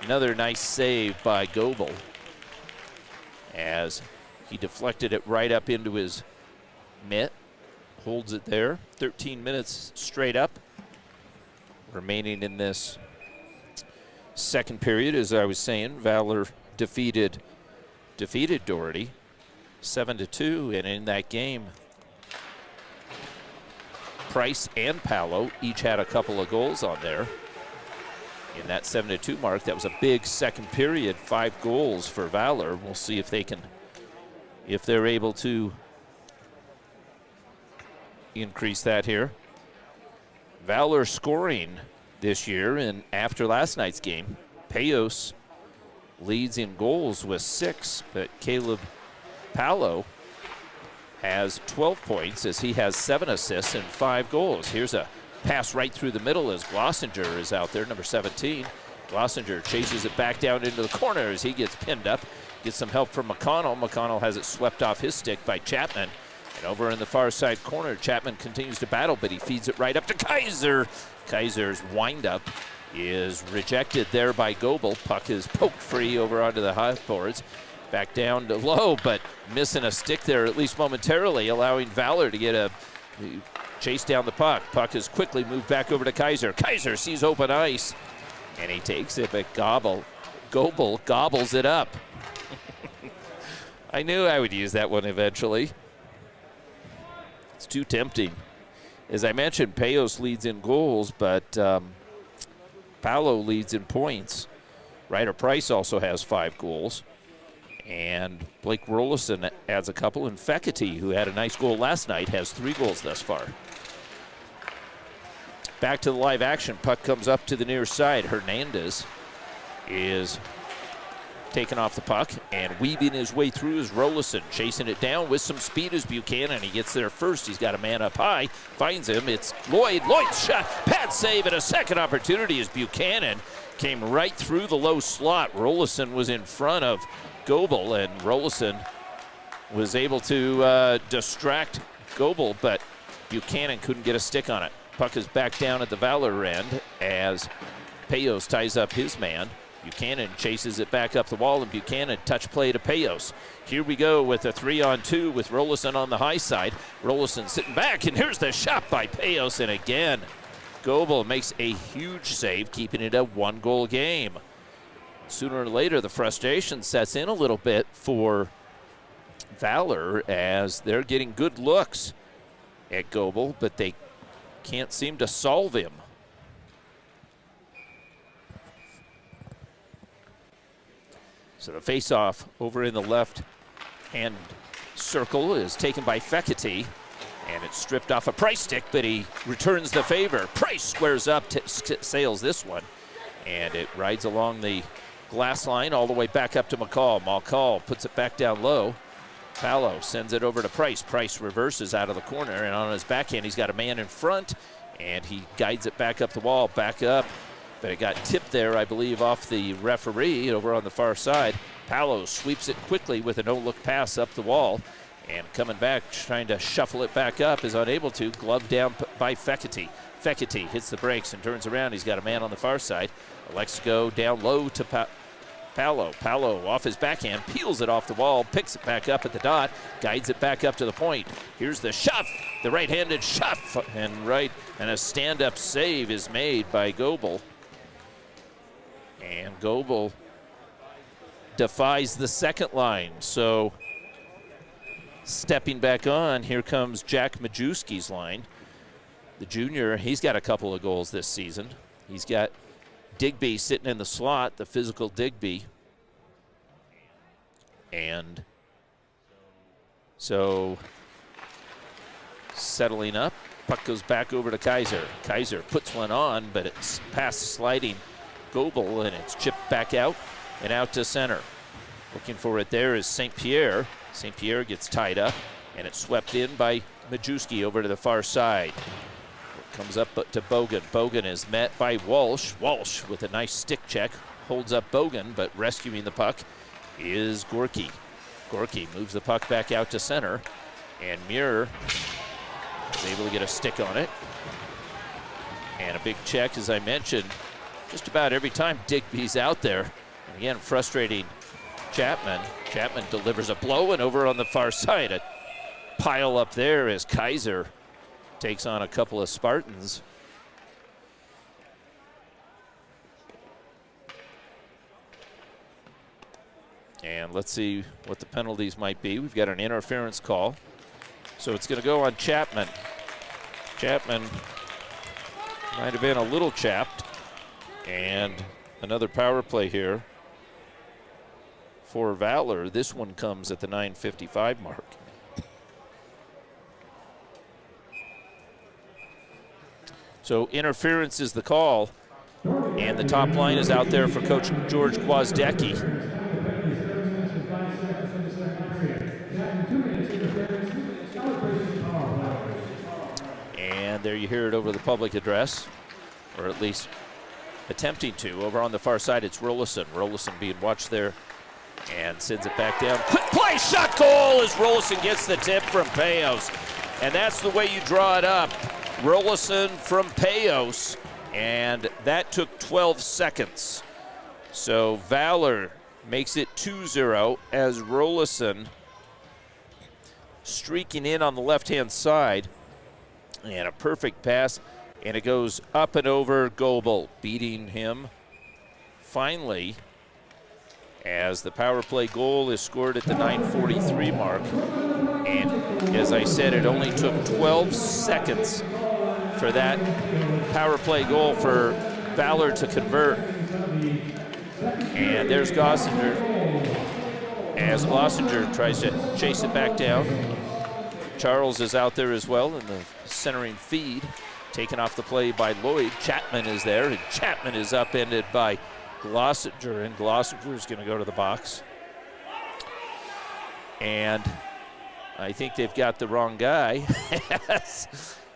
another nice save by Goebel as he deflected it right up into his mitt. Holds it there. 13 minutes straight up remaining in this second period. As I was saying, Valor defeated Doherty 7-2, and in that game, Price and Palo each had a couple of goals on there. In that 7-2 mark, that was a big second period, 5 goals for Valor. We'll see if they're able to increase that here. Valor scoring this year, and after last night's game, Payos leads in goals with 6, but Caleb Palo has 12 points as he has 7 assists and 5 goals. Here's a pass right through the middle as Glossinger is out there, number 17. Glossinger chases it back down into the corner as he gets pinned up. Gets some help from McConnell. McConnell has it swept off his stick by Chapman. And over in the far side corner, Chapman continues to battle, but he feeds it right up to Kaiser. Kaiser's windup is rejected there by Goebel. Puck is poked free over onto the high boards. Back down to low, but missing a stick there at least momentarily, allowing Valor to get a chase down the puck. Puck is quickly moved back over to Kaiser. Kaiser sees open ice, and he takes it, but Goebel gobbles it up. I knew I would use that one eventually. It's too tempting. As I mentioned, Payos leads in goals, but Palo leads in points. Ryder Price also has 5 goals. And Blake Rollison adds a couple, and Fekete, who had a nice goal last night, has 3 goals thus far. Back to the live action. Puck comes up to the near side. Hernandez is taking off the puck and weaving his way through is Rollison, chasing it down with some speed as Buchanan. He gets there first. He's got a man up high, finds him. It's Lloyd. Lloyd's shot, pad save, and a second opportunity as Buchanan came right through the low slot. Rollison was in front of Goebel, and Rollison was able to distract Goebel, but Buchanan couldn't get a stick on it. Puck is back down at the Valor end as Payos ties up his man. Buchanan chases it back up the wall, and Buchanan touch play to Payos. Here we go with a 3-on-2 with Rollison on the high side. Rollison sitting back, and here's the shot by Payos, and again, Goebel makes a huge save, keeping it a 1-goal game. Sooner or later, the frustration sets in a little bit for Valor as they're getting good looks at Goebel, but they can't seem to solve him. So the face-off over in the left-hand circle is taken by Fekete, and it's stripped off a Price stick, but he returns the favor. Price squares up, sails this one, and it rides along the glass line all the way back up to McCall. McCall puts it back down low. Palo sends it over to Price. Price reverses out of the corner, and on his backhand, he's got a man in front, and he guides it back up the wall, back up. But it got tipped there, I believe, off the referee over on the far side. Palo sweeps it quickly with a no-look pass up the wall, and coming back, trying to shuffle it back up, is unable to. Glove down by Fekete. Fekete hits the brakes and turns around. He's got a man on the far side. Elects to go down low to Palo. Palo off his backhand, peels it off the wall, picks it back up at the dot, guides it back up to the point. Here's the shot, the right-handed shot, and a stand-up save is made by Goebel. And Goebel defies the second line. So stepping back on, here comes Jack Majewski's line. The junior, he's got a couple of goals this season. He's got Digby sitting in the slot, the physical Digby. And so settling up, puck goes back over to Kaiser. Kaiser puts one on, but it's past sliding Goebel, and it's chipped back out and out to center. Looking for it there is St. Pierre. St. Pierre gets tied up, and it's swept in by Majewski over to the far side. It comes up to Bogan. Bogan is met by Walsh. Walsh with a nice stick check holds up Bogan, but rescuing the puck is Gorky. Gorky moves the puck back out to center. And Muir is able to get a stick on it. And a big check, as I mentioned, just about every time Digby's out there. And again, frustrating Chapman. Chapman delivers a blow, and over on the far side, a pile up there as Kaiser takes on a couple of Spartans. And let's see what the penalties might be. We've got an interference call. So it's going to go on Chapman. Chapman might have been a little chapped. And another power play here for Valor. This one comes at the 9:55 mark. So interference is the call. And the top line is out there for Coach George Gwozdecki. And there you hear it over the public address, or at least attempting to. Over on the far side, it's Rollison. Rollison being watched there and sends it back down. Quick play, shot goal as Rollison gets the tip from Payos. And that's the way you draw it up. Rollison from Payos, and that took 12 seconds. So Valor makes it 2-0 as Rollison streaking in on the left-hand side. And a perfect pass, and it goes up and over Goebel, beating him finally as the power play goal is scored at the 9:43 mark. And as I said, it only took 12 seconds for that power play goal for Valor to convert. And there's Glossinger as Glossinger tries to chase it back down. Charles is out there as well in the centering feed, taken off the play by Lloyd. Chapman is there, and Chapman is upended by Glossinger, and Glossinger is going to go to the box. And I think they've got the wrong guy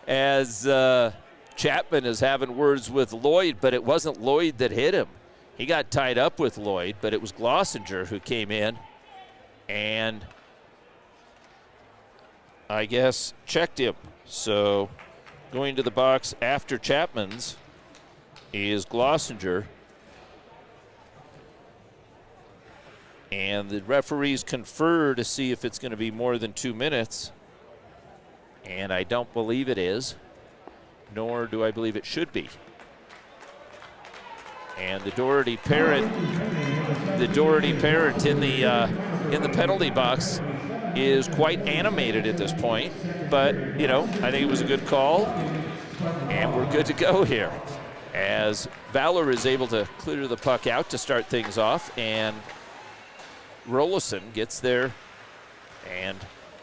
as Chapman is having words with Lloyd, but it wasn't Lloyd that hit him. He got tied up with Lloyd, but it was Glossinger who came in and I guess checked him. So going to the box after Chapman's is Glossinger. And the referees confer to see if it's going to be more than 2 minutes. And I don't believe it is, nor do I believe it should be. And the Doherty parent in the penalty box is quite animated at this point. But, you know, I think it was a good call, and we're good to go here. As Valor is able to clear the puck out to start things off, and Rollison gets there and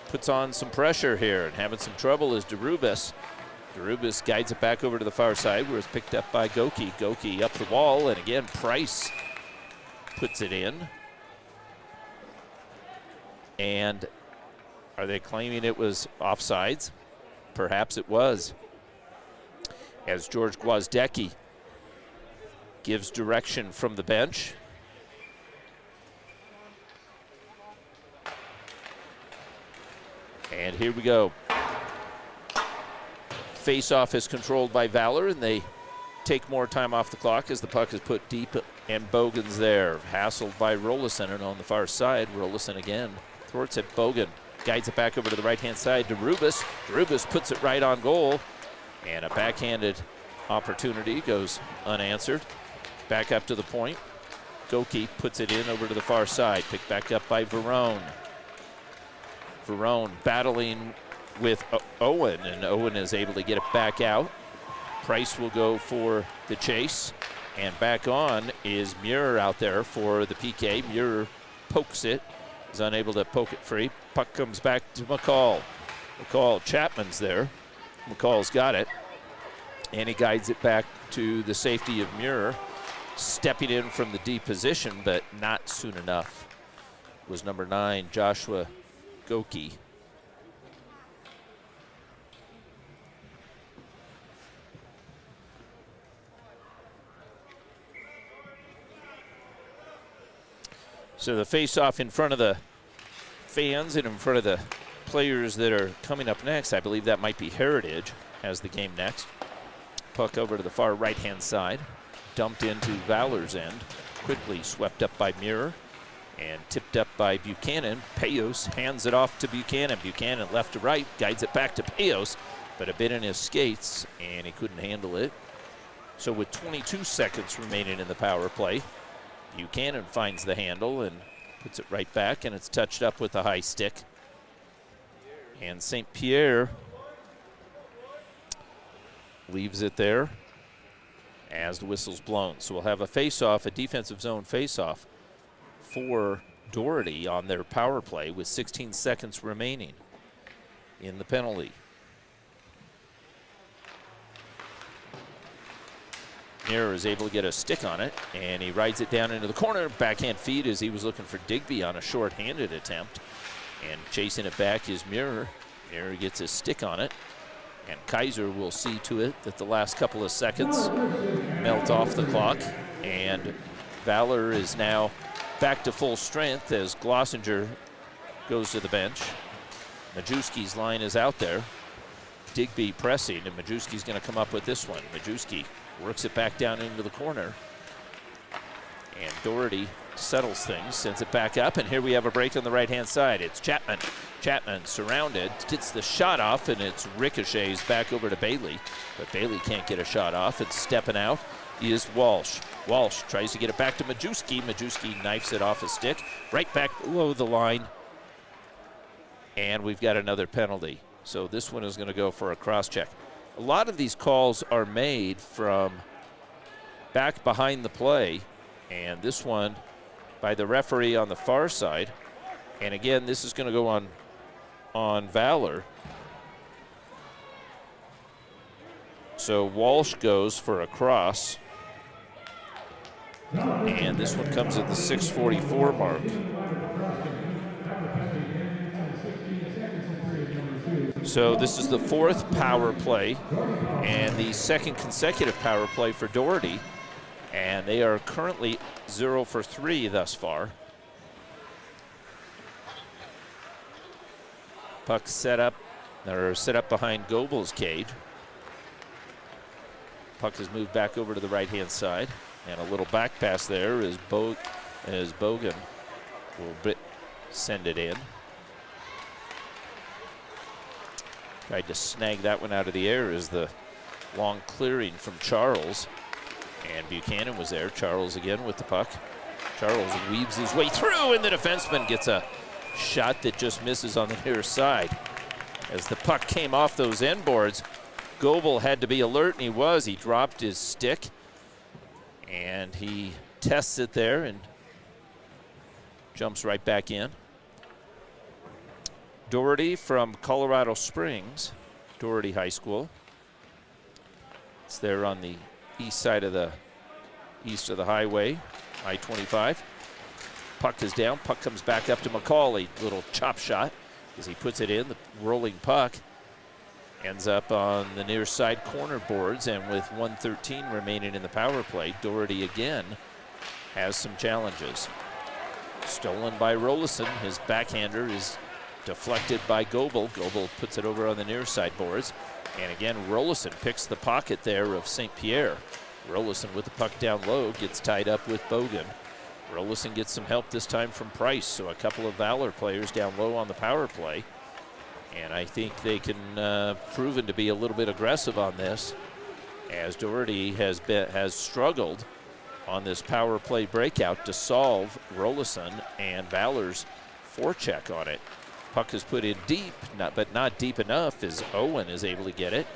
puts on some pressure here, and having some trouble is DeRubis. DeRubis guides it back over to the far side where it's picked up by Goki. Goki up the wall, and again Price puts it in. And are they claiming it was offsides? Perhaps it was. As George Gwozdecki gives direction from the bench. And here we go. Face-off is controlled by Valor, and they take more time off the clock as the puck is put deep, and Bogan's there. Hassled by Rollison, and on the far side, Rollison again thwarts it. Bogan guides it back over to the right-hand side to Rubis. Rubis puts it right on goal, and a backhanded opportunity goes unanswered. Back up to the point. Goki puts it in over to the far side. Picked back up by Verone. Verone battling with Owen, and Owen is able to get it back out. Price will go for the chase, and back on is Muir out there for the PK. Muir pokes it, is unable to poke it free. Puck comes back to McCall. Chapman's there. McCall's got it, and he guides it back to the safety of Muir, stepping in from the D position, but not soon enough. It was number 9, Joshua Goki. So the face-off in front of the fans and in front of the players that are coming up next, I believe that might be Heritage, has the game next. Puck over to the far right-hand side, dumped into Valor's end, quickly swept up by Muir and tipped up by Buchanan. Payos hands it off to Buchanan. Buchanan left to right, guides it back to Payos, but a bit in his skates, and he couldn't handle it. So with 22 seconds remaining in the power play, Buchanan finds the handle and puts it right back, and it's touched up with a high stick. And St. Pierre leaves it there as the whistle's blown. So we'll have a face-off, a defensive zone face-off for Doherty on their power play with 16 seconds remaining in the penalty. Muir is able to get a stick on it, and he rides it down into the corner. Backhand feed as he was looking for Digby on a short-handed attempt. And chasing it back is Muir. Muir gets his stick on it. And Kaiser will see to it that the last couple of seconds melt off the clock. And Valor is now back to full strength as Glossinger goes to the bench. Majewski's line is out there. Digby pressing, and Majewski's going to come up with this one. Majewski works it back down into the corner. And Doherty settles things, sends it back up, and here we have a break on the right-hand side. It's Chapman. Chapman surrounded, gets the shot off, and it's ricochets back over to Bailey. But Bailey can't get a shot off. It's stepping out is Walsh. Walsh tries to get it back to Majewski. Majewski knifes it off his stick, right back below the line. And we've got another penalty. So this one is going to go for a cross-check. A lot of these calls are made from back behind the play, and this one by the referee on the far side. And again, this is going to go on Valor. So Walsh goes for a cross. And this one comes at the 6:44 mark. So this is the fourth power play and the second consecutive power play for Doherty. And they are currently 0 for 3 thus far. Puck set up behind Gobel's cage. Puck has moved back over to the right-hand side. And a little back pass there as Bogan will send it in. Tried to snag that one out of the air as the long clearing from Charles. And Buchanan was there. Charles again with the puck. Charles weaves his way through, and the defenseman gets a shot that just misses on the near side. As the puck came off those end boards, Gobel had to be alert, and he was. He dropped his stick, and he tests it there and jumps right back in. Doherty from Colorado Springs, Doherty High School. It's there on the east side of the highway, I-25. Puck is down. Puck comes back up to McCauley. Little chop shot as he puts it in. The rolling puck ends up on the near side corner boards, and with 1:13 remaining in the power play, Doherty again has some challenges. Stolen by Rollison. His backhander is deflected by Gobel. Gobel puts it over on the near side boards. And again, Rollison picks the pocket there of St. Pierre. Rollison with the puck down low gets tied up with Bogan. Rollison gets some help this time from Price, so a couple of Valor players down low on the power play. And I think they can proven to be a little bit aggressive on this, as Doherty has struggled on this power play breakout to solve Rollison and Valor's forecheck on it. Puck is put in deep, but not deep enough as Owen is able to get it.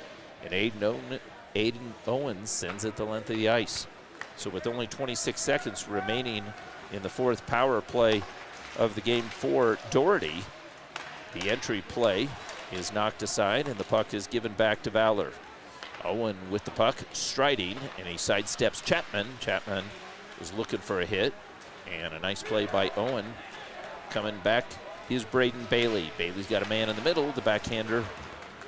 And Aiden Owens sends it the length of the ice. So with only 26 seconds remaining in the fourth power play of the game for Doherty, the entry play is knocked aside and the puck is given back to Valor. Owen with the puck, striding, and he sidesteps Chapman. Chapman was looking for a hit, and a nice play by Owen. Coming back is Braden Bailey. Bailey's got a man in the middle. The backhander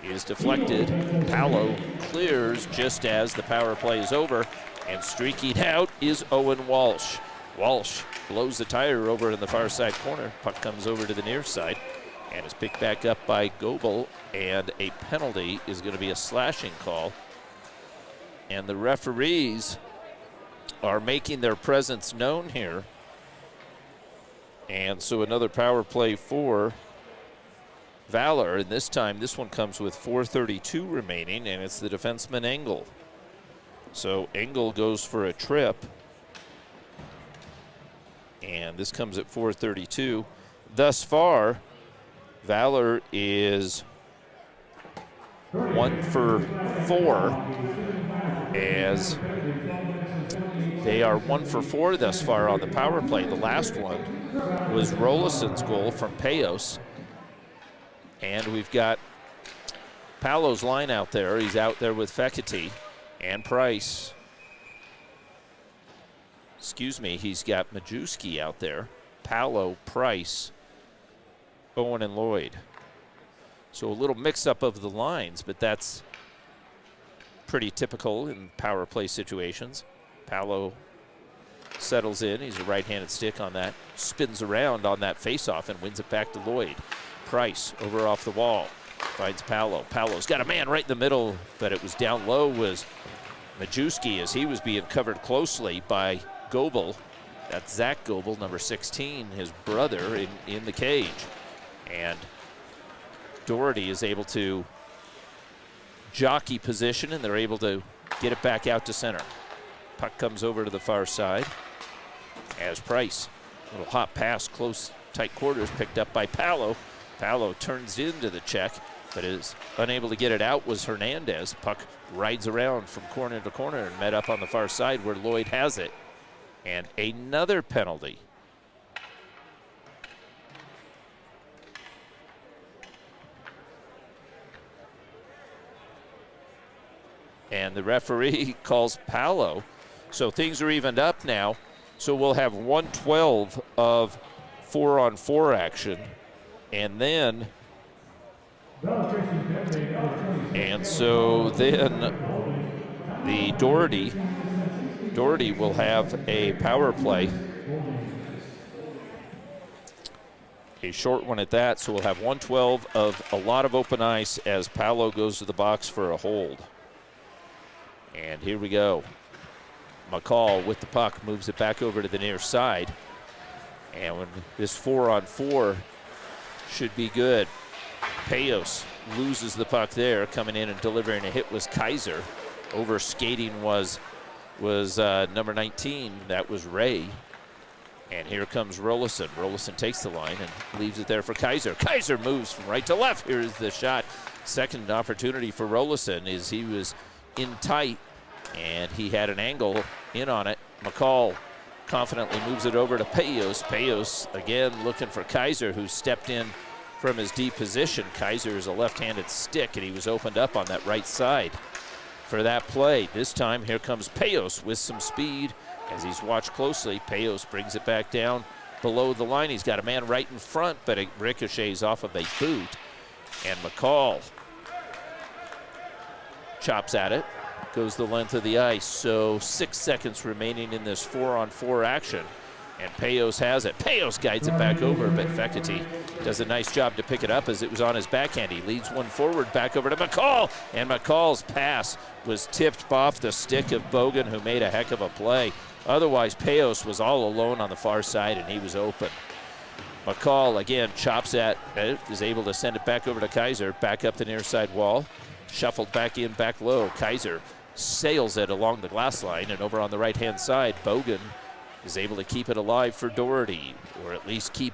is deflected. Paolo clears just as the power play is over, and streaking out is Owen Walsh. Walsh blows the tire over in the far side corner. Puck comes over to the near side. And it's picked back up by Goebel, and a penalty is going to be a slashing call. And the referees are making their presence known here. And so another power play for Valor, and this time this one comes with 4:32 remaining, and it's the defenseman Engel. So Engel goes for a trip, and this comes at 4:32. Thus far, Valor is 1 for 4, as they are 1 for 4 thus far on the power play. The last one was Rolison's goal from Payos. And we've got Paolo's line out there. He's out there with Fekete and Price. Excuse me, he's got Majewski out there. Paolo, Price, Owen, and Lloyd. So a little mix-up of the lines, but that's pretty typical in power play situations. Paolo settles in. He's a right-handed stick on that. Spins around on that face-off and wins it back to Lloyd. Price over off the wall, finds Paolo. Paolo's got a man right in the middle, but it was down low was Majewski as he was being covered closely by Goebel. That's Zach Goebel, number 16, his brother in the cage. And Doherty is able to jockey position, and they're able to get it back out to center. Puck comes over to the far side as Price, a little hot pass, close, tight quarters, picked up by Paolo. Paolo turns into the check, but is unable to get it out was Hernandez. Puck rides around from corner to corner and met up on the far side where Lloyd has it. And another penalty. And the referee calls Paolo. So things are evened up now. So we'll have 112 of 4-on-4 action. And then, the Doherty will have a power play, a short one at that, so we'll have 112 of a lot of open ice as Paolo goes to the box for a hold. And here we go. McCall with the puck moves it back over to the near side. And when this 4-on-4 should be good. Payos loses the puck there. Coming in and delivering a hit was Kaiser. Over skating was number 19. That was Ray. And here comes Rolison. Rolison takes the line and leaves it there for Kaiser. Kaiser moves from right to left. Here's the shot. Second opportunity for Rolison is he was in tight and he had an angle in on it. McCall confidently moves it over to Payos. Payos again looking for Kaiser, who stepped in from his deep position. Kaiser is a left-handed stick, and he was opened up on that right side for that play. This time, here comes Payos with some speed. As he's watched closely, Payos brings it back down below the line. He's got a man right in front, but it ricochets off of a boot. And McCall chops at it. Goes the length of the ice. So 6 seconds remaining in this 4-on-4 action. And Payos has it. Payos guides it back over, but Fekete does a nice job to pick it up as it was on his backhand. He leads one forward, back over to McCall. And McCall's pass was tipped off the stick of Bogan, who made a heck of a play. Otherwise, Payos was all alone on the far side, and he was open. McCall, again, chops at it, is able to send it back over to Kaiser, back up the near side wall. Shuffled back in, back low. Kaiser sails it along the glass line, and over on the right-hand side, Bogan is able to keep it alive for Doherty, or at least keep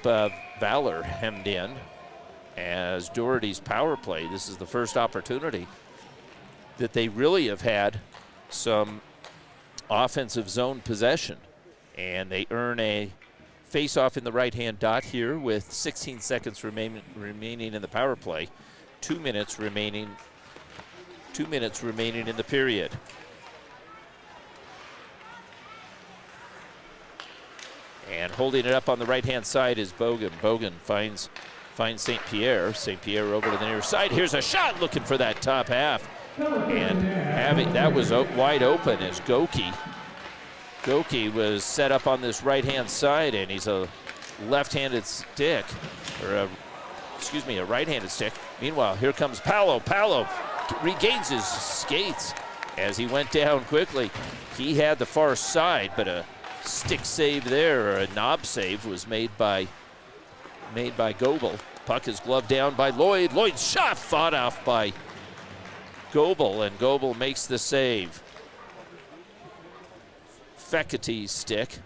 Valor hemmed in as Doherty's power play. This is the first opportunity that they really have had some offensive zone possession, and they earn a face-off in the right-hand dot here with 16 seconds remaining in the power play. 2 minutes remaining. 2 minutes remaining in the period. And holding it up on the right-hand side is Bogan. Bogan finds St. Pierre. St. Pierre over to the near side. Here's a shot looking for that top half. And that was wide open as Goki was set up on this right-hand side, and he's a left-handed stick, or a right-handed stick. Meanwhile, here comes Paolo. Paolo regains his skates as he went down quickly. He had the far side, but a stick save there, or a knob save, was made by Goebel. Puck is gloved down by Lloyd. Lloyd's shot fought off by Goebel, and Goebel makes the save. Fekete's stick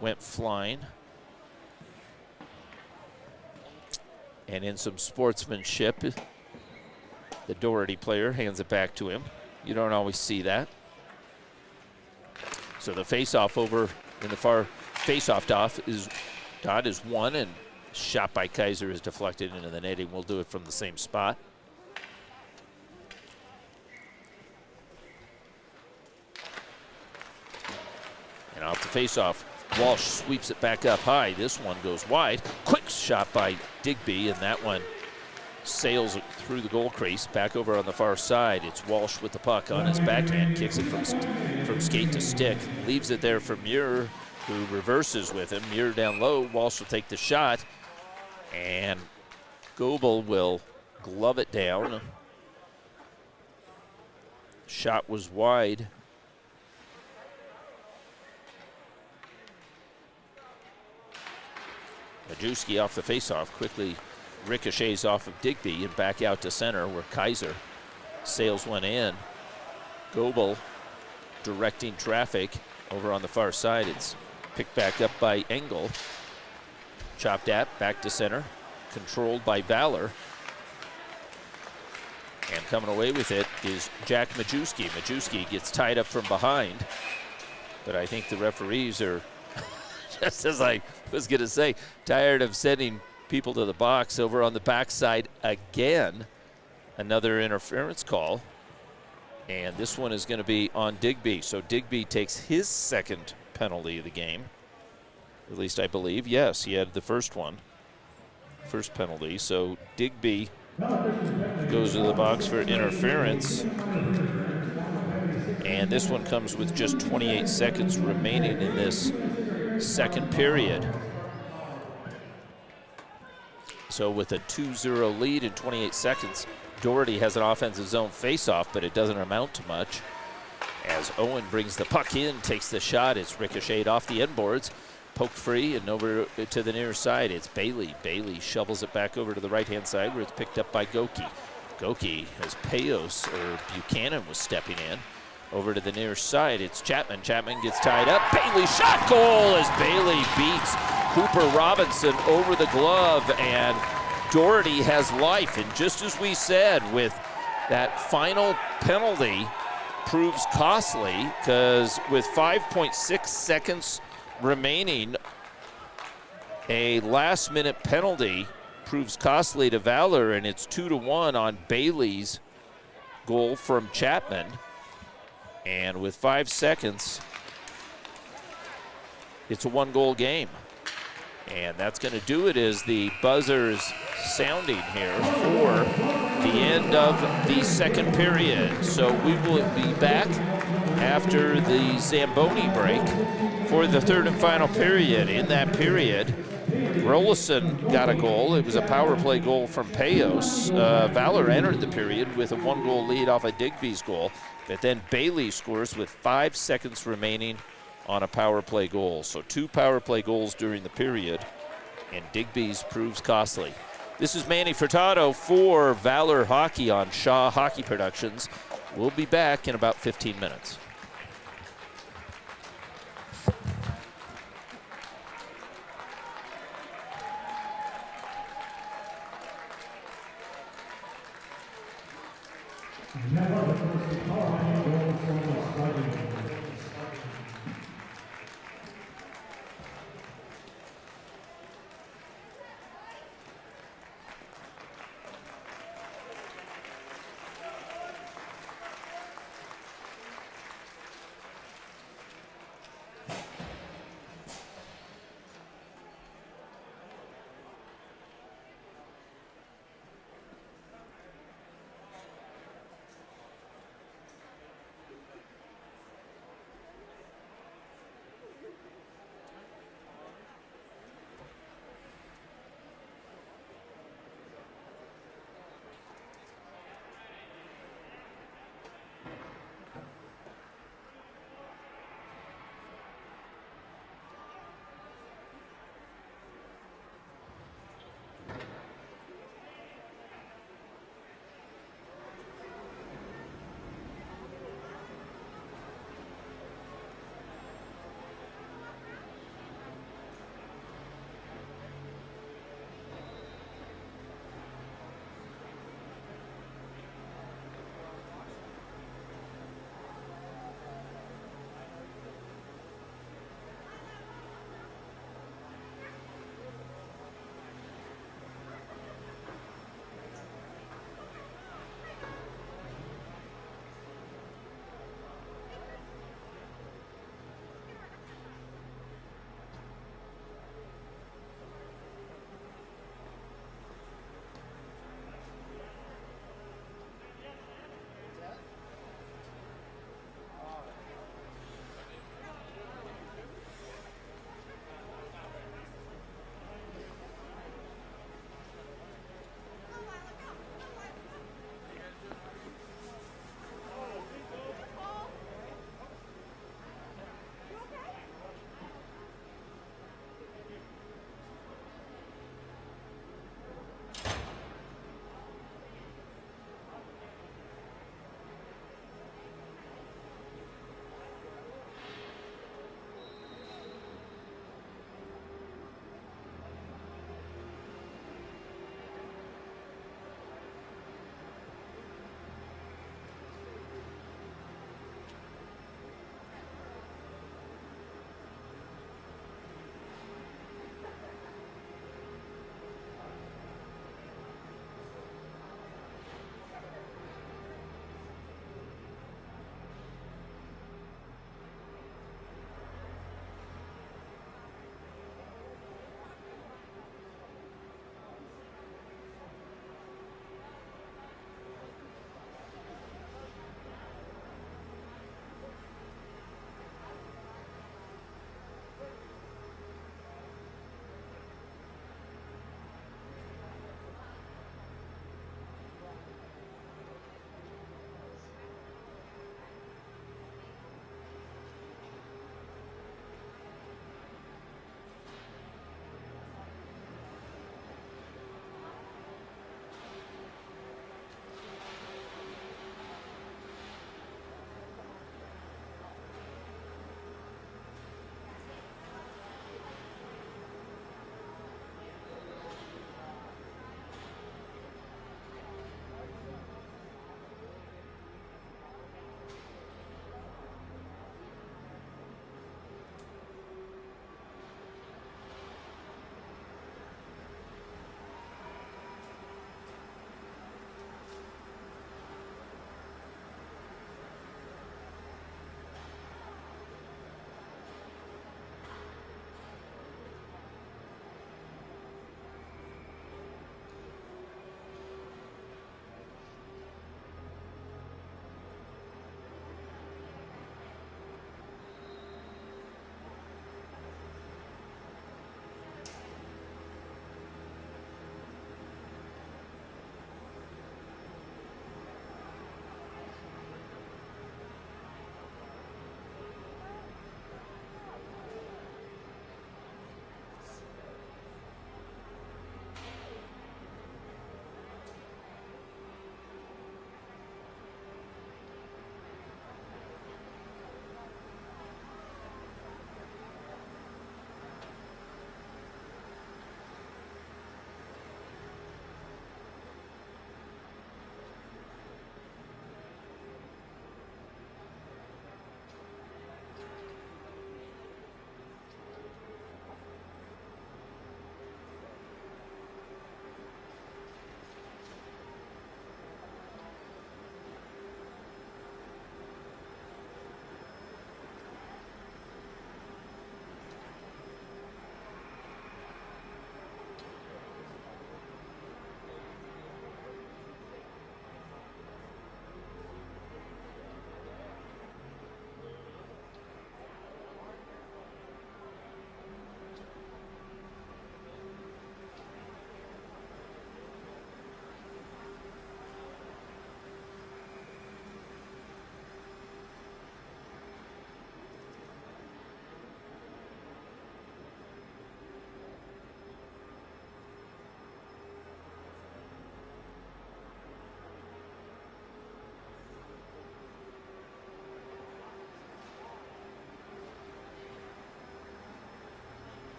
went flying. And in some sportsmanship, the Doherty player hands it back to him. You don't always see that. So the face-off over in the far face-off dot is won, and shot by Kaiser is deflected into the netting. We'll do it from the same spot. And off the face-off, Walsh sweeps it back up high. This one goes wide. Quick shot by Digby, and that one sails through the goal crease. Back over on the far side, it's Walsh with the puck on his backhand. Kicks it from skate to stick. Leaves it there for Muir, who reverses with him. Muir down low. Walsh will take the shot, and Goebel will glove it down. Shot was wide. Majewski off the faceoff quickly ricochets off of Digby and back out to center, where Kaiser sails one in. Goebel directing traffic over on the far side. It's picked back up by Engel. Chopped at, back to center, controlled by Valor. And coming away with it is Jack Majewski. Majewski gets tied up from behind, but I think the referees are, just as I was going to say, tired of sending people to the box. Over on the backside again. Another interference call. And this one is going to be on Digby. So Digby takes his second penalty of the game. At least I believe. Yes, he had the first one. First penalty. So Digby goes to the box for interference. And this one comes with just 28 seconds remaining in this second period. So with a 2-0 lead in 28 seconds, Doherty has an offensive zone face-off, but it doesn't amount to much. As Owen brings the puck in, takes the shot, it's ricocheted off the end boards, poked free, and over to the near side, it's Bailey. Bailey shovels it back over to the right-hand side, where it's picked up by Goki. Goki, as Payos, or Buchanan, was stepping in. Over to the near side, it's Chapman. Chapman gets tied up. Bailey shot goal as Bailey beats Cooper Robinson over the glove, and Doherty has life. And just as we said, with that final penalty proves costly, because with 5.6 seconds remaining, a last-minute penalty proves costly to Valor, and it's 2-1 on Bailey's goal from Chapman. And with 5 seconds, it's a one-goal game. And that's going to do it as the buzzer's sounding here for the end of the second period. So we will be back after the Zamboni break for the third and final period. In that period, Rolison got a goal. It was a power play goal from Payos. Valor entered the period with a one-goal lead off of Digby's goal. But then Bailey scores with 5 seconds remaining on a power play goal. So 2 power play goals during the period, and Digby's proves costly. This is Manny Furtado for Valor Hockey on Shaw Hockey Productions. We'll be back in about 15 minutes.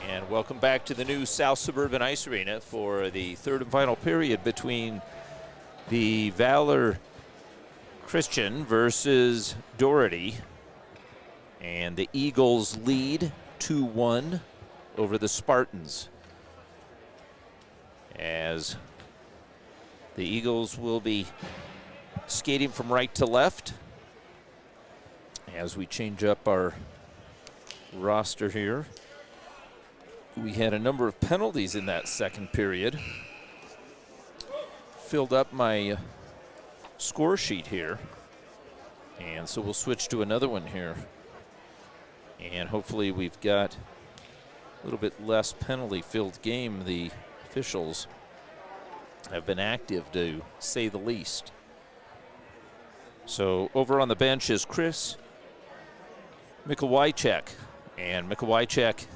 And welcome back to the new South Suburban Ice Arena for the third and final period between the Valor Christian versus Doherty. And the Eagles lead 2-1 over the Spartans, as the Eagles will be skating from right to left as we change up our roster here. We had a number of penalties in that second period. Filled up my score sheet here, and so we'll switch to another one here. And hopefully we've got a little bit less penalty-filled game. The officials have been active, to say the least. So over on the bench is Chris Mikołajczyk, and Mikołajczyk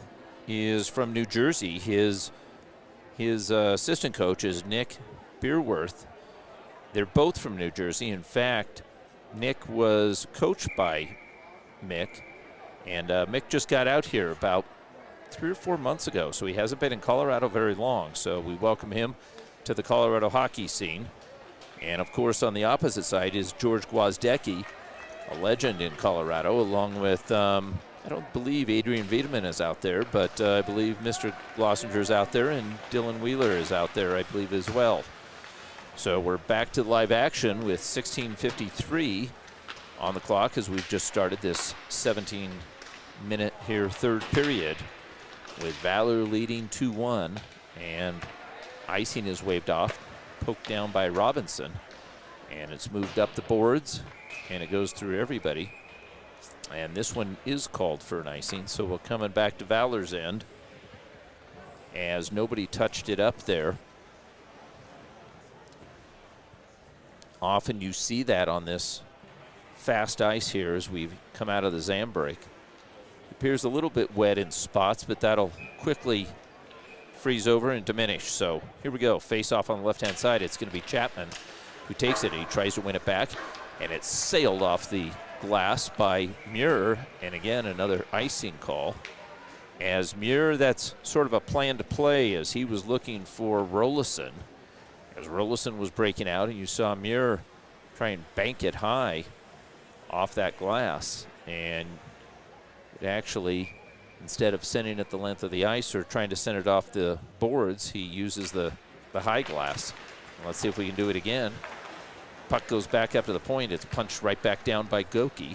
is from New Jersey. His assistant coach is Nick Beerworth. They're both from New Jersey. In fact, Nick was coached by Mick, and Mick just got out here about 3 or 4 months ago, so he hasn't been in Colorado very long. So we welcome him to the Colorado hockey scene. And of course, on the opposite side is George Gwozdecki, a legend in Colorado, along with, I don't believe Adrian Wiedemann is out there, but I believe Mr. Glossinger is out there, and Dylan Wheeler is out there, I believe, as well. So we're back to live action with 16:53 on the clock, as we've just started this 17-minute here third period, with Valor leading 2-1, and icing is waved off, poked down by Robinson, and it's moved up the boards, and it goes through everybody. And this one is called for an icing, so we're coming back to Valor's end, as nobody touched it up there. Often you see that on this fast ice here as we come out of the Zam break. It appears a little bit wet in spots, but that'll quickly freeze over and diminish. So here we go, face off on the left-hand side. It's gonna be Chapman who takes it, and he tries to win it back, and it's sailed off the glass by Muir, and again another icing call. As Muir, that's sort of a plan to play, as he was looking for Rolison, as Rolison was breaking out, and you saw Muir try and bank it high off that glass, and it actually, instead of sending it the length of the ice or trying to send it off the boards, he uses the high glass. Let's see if we can do it again. Puck goes back up to the point. It's punched right back down by Goki,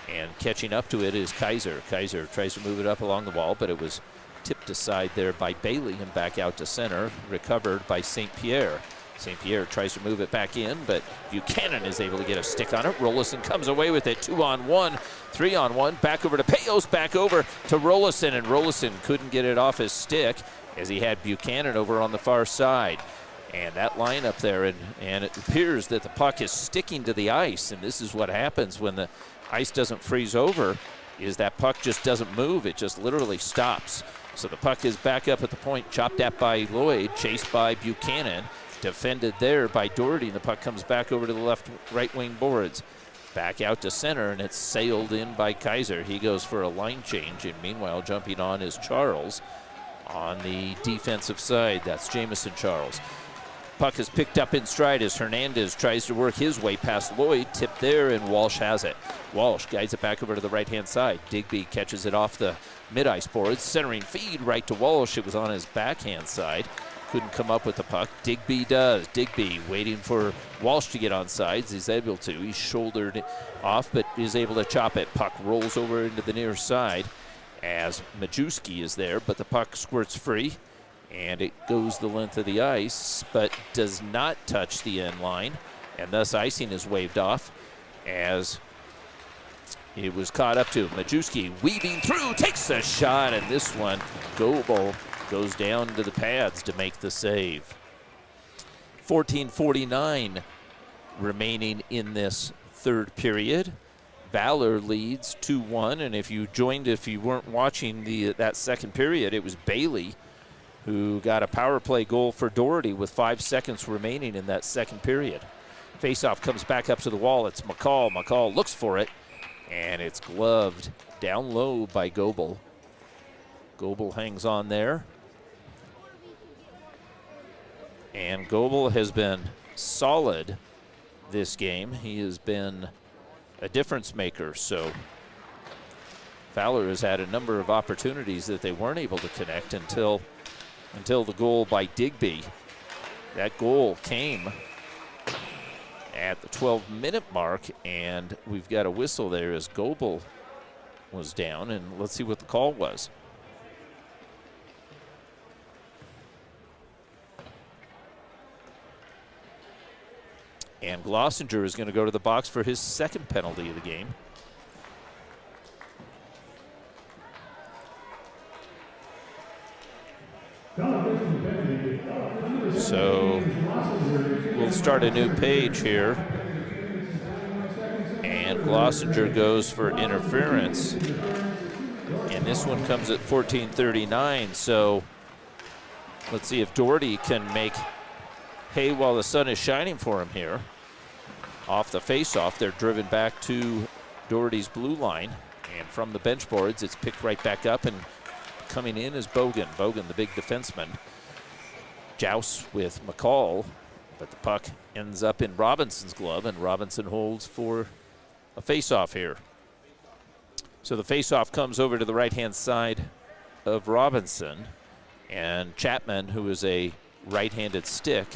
and catching up to it is Kaiser. Kaiser tries to move it up along the wall, but it was tipped aside there by Bailey and back out to center, recovered by St. Pierre. St. Pierre tries to move it back in, but Buchanan is able to get a stick on it. Rolison comes away with it, 2-on-1, 3-on-1, back over to Payos, back over to Rolison, and Rolison couldn't get it off his stick as he had Buchanan over on the far side. And that lineup there, and it appears that the puck is sticking to the ice, and this is what happens when the ice doesn't freeze over, is that puck just doesn't move. It just literally stops. So the puck is back up at the point, chopped at by Lloyd, chased by Buchanan, defended there by Doherty, and the puck comes back over to the left right wing boards. Back out to center, and it's sailed in by Kaiser. He goes for a line change, and meanwhile jumping on is Charles on the defensive side. That's Jamison Charles. Puck is picked up in stride as Hernandez tries to work his way past Lloyd. Tipped there, and Walsh has it. Walsh guides it back over to the right-hand side. Digby catches it off the mid-ice boards. Centering feed right to Walsh. It was on his backhand side. Couldn't come up with the puck. Digby does. Digby waiting for Walsh to get on sides. He's able to. He's shouldered off, but is able to chop it. Puck rolls over into the near side as Majewski is there, but the puck squirts free. And it goes the length of the ice, but does not touch the end line, and thus icing is waved off as it was caught up to Majewski, weaving through, takes a shot, and this one, Goebel goes down to the pads to make the save. 14:49 remaining in this third period. Valor leads 2-1, and if you weren't watching that second period, it was Bailey who got a power play goal for Doherty with 5 seconds remaining in that second period. Faceoff comes back up to the wall. It's McCall. McCall looks for it, and it's gloved down low by Goebel. Goebel hangs on there. And Goebel has been solid this game. He has been a difference maker. So Valor has had a number of opportunities that they weren't able to connect until the goal by Digby. That goal came at the 12-minute mark, and we've got a whistle there as Goebel was down, and let's see what the call was. And Glossinger is going to go to the box for his second penalty of the game. So we'll start a new page here. And Glossinger goes for interference. And this one comes at 14:39. So let's see if Doherty can make hay while the sun is shining for him here. Off the face-off, they're driven back to Doherty's blue line. And from the bench boards, it's picked right back up, and coming in is Bogan. Bogan, the big defenseman, jousts with McCall, but the puck ends up in Robinson's glove, and Robinson holds for a face-off here. So the face-off comes over to the right-hand side of Robinson, and Chapman, who is a right-handed stick,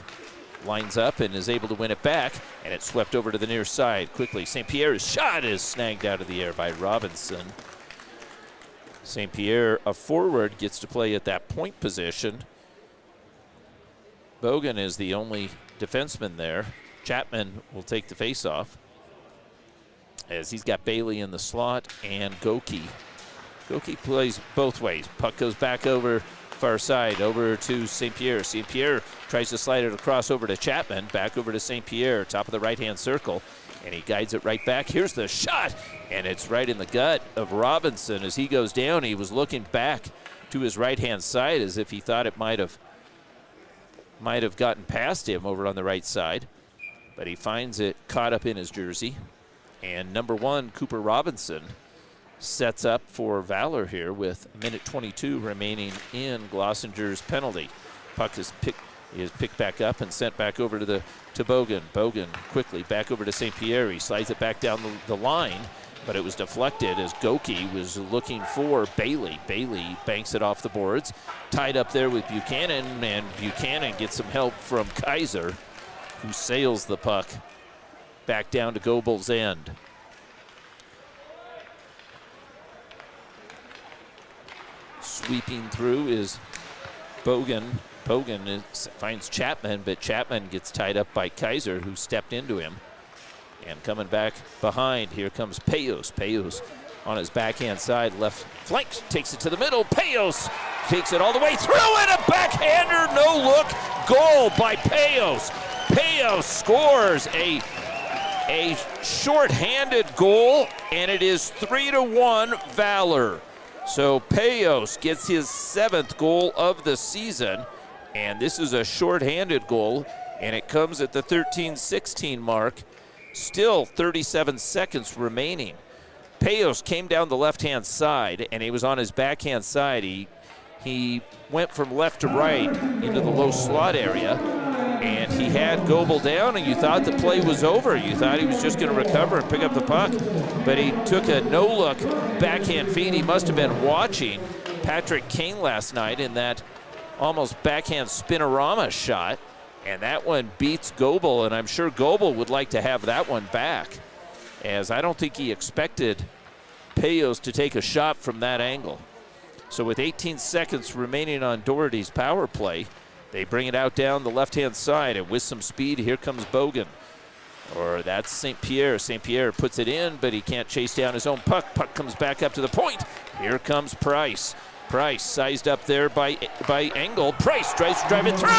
lines up and is able to win it back, and it's swept over to the near side quickly. St. Pierre's shot is snagged out of the air by Robinson. St. Pierre, a forward, gets to play at that point position. Bogan is the only defenseman there. Chapman will take the face-off as he's got Bailey in the slot and Goki. Goki plays both ways. Puck goes back over far side, over to St. Pierre. St. Pierre tries to slide it across over to Chapman, back over to St. Pierre, top of the right-hand circle, and he guides it right back. Here's the shot, and it's right in the gut of Robinson. As he goes down, he was looking back to his right-hand side as if he thought it might have gotten past him over on the right side, but he finds it caught up in his jersey. And number 1, Cooper Robinson, sets up for Valor here with a minute 22 remaining in Glossinger's penalty. Puck is picked back up and sent back over to Bogan. Bogan quickly back over to St. Pierre. He slides it back down the line, but it was deflected as Goki was looking for Bailey. Bailey banks it off the boards, tied up there with Buchanan, and Buchanan gets some help from Kaiser, who sails the puck back down to Goebel's end. Sweeping through is Bogan. Bogan finds Chapman, but Chapman gets tied up by Kaiser, who stepped into him. And coming back behind, here comes Payos. Payos on his backhand side, left flank, takes it to the middle. Payos takes it all the way through, and a backhander, no look, goal by Payos. Payos scores a short-handed goal, and it is 3-1 Valor. So Payos gets his 7th goal of the season, and this is a short-handed goal, and it comes at the 13:16 mark. Still 37 seconds remaining. Payos came down the left-hand side, and he was on his backhand side. He went from left to right into the low slot area, and he had Goebel down, and you thought the play was over. You thought he was just going to recover and pick up the puck, but he took a no-look backhand feed. He must have been watching Patrick Kane last night in that almost backhand spinorama shot, and that one beats Goebel, and I'm sure Goebel would like to have that one back, as I don't think he expected Payos to take a shot from that angle. So with 18 seconds remaining on Doherty's power play, they bring it out down the left-hand side, and with some speed, here comes Bogan. Or that's St. Pierre. St. Pierre puts it in, but he can't chase down his own puck. Puck comes back up to the point. Here comes Price. Price sized up there by Engel. Price tries to drive it through.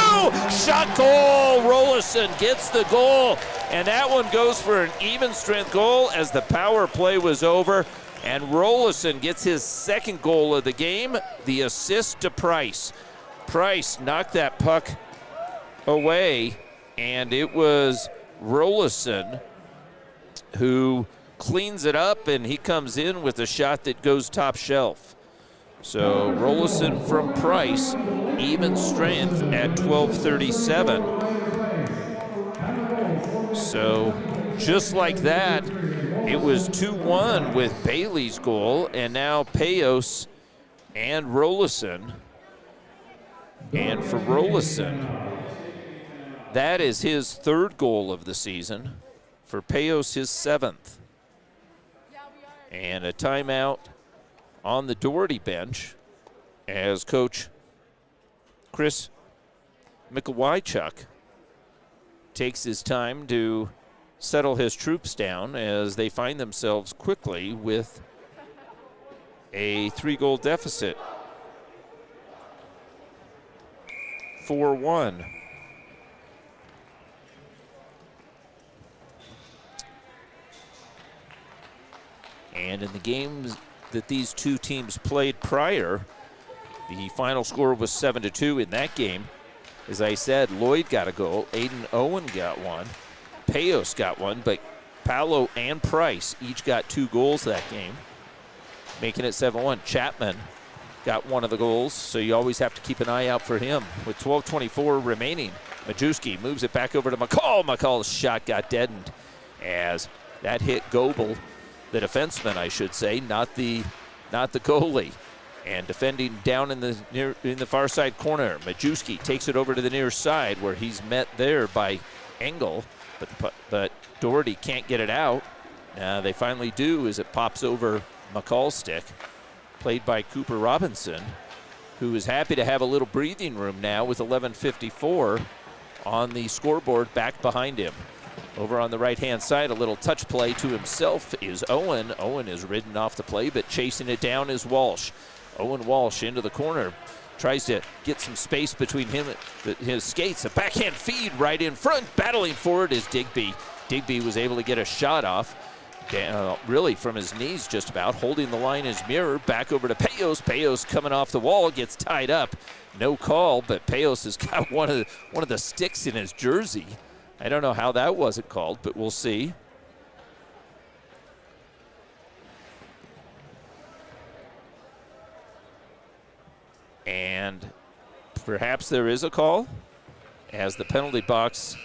Shot goal. Rollison gets the goal, and that one goes for an even-strength goal as the power play was over. And Rollison gets his 2nd goal of the game, the assist to Price. Price knocked that puck away, and it was Rollison who cleans it up, and he comes in with a shot that goes top shelf. So Rollison from Price, even strength at 12:37. So just like that, it was 2-1 with Bailey's goal, and now Payos and Rollison. And for Rollison, that is his 3rd goal of the season. For Payos, his 7th. And a timeout on the Doherty bench as Coach Chris Mikołajczuk takes his time to settle his troops down as they find themselves quickly with a 3-goal deficit. 4-1. And in the games that these two teams played prior, the final score was 7-2 in that game. As I said, Lloyd got a goal, Aiden Owen got one, Payos got one, but Paolo and Price each got 2 goals that game, making it 7-1. Chapman got one of the goals, so you always have to keep an eye out for him. With 12:24 remaining, Majewski moves it back over to McCall. McCall's shot got deadened as that hit Goebel, the defenseman, I should say, not the goalie. And defending down in the far side corner, Majewski takes it over to the near side where he's met there by Engel, but Doherty can't get it out. They finally do as it pops over McCall's stick, played by Cooper Robinson, who is happy to have a little breathing room now with 11:54 on the scoreboard back behind him. Over on the right-hand side, a little touch play to himself is Owen. Owen is ridden off the play, but chasing it down is Walsh. Owen Walsh into the corner, tries to get some space between him and his skates. A backhand feed right in front. Battling for it is Digby. Digby was able to get a shot off, really from his knees just about. Holding the line is Mirror. Back over to Payos. Payos coming off the wall, gets tied up. No call, but Payos has got one of the sticks in his jersey. I don't know how that wasn't called, but we'll see. And perhaps there is a call as the penalty box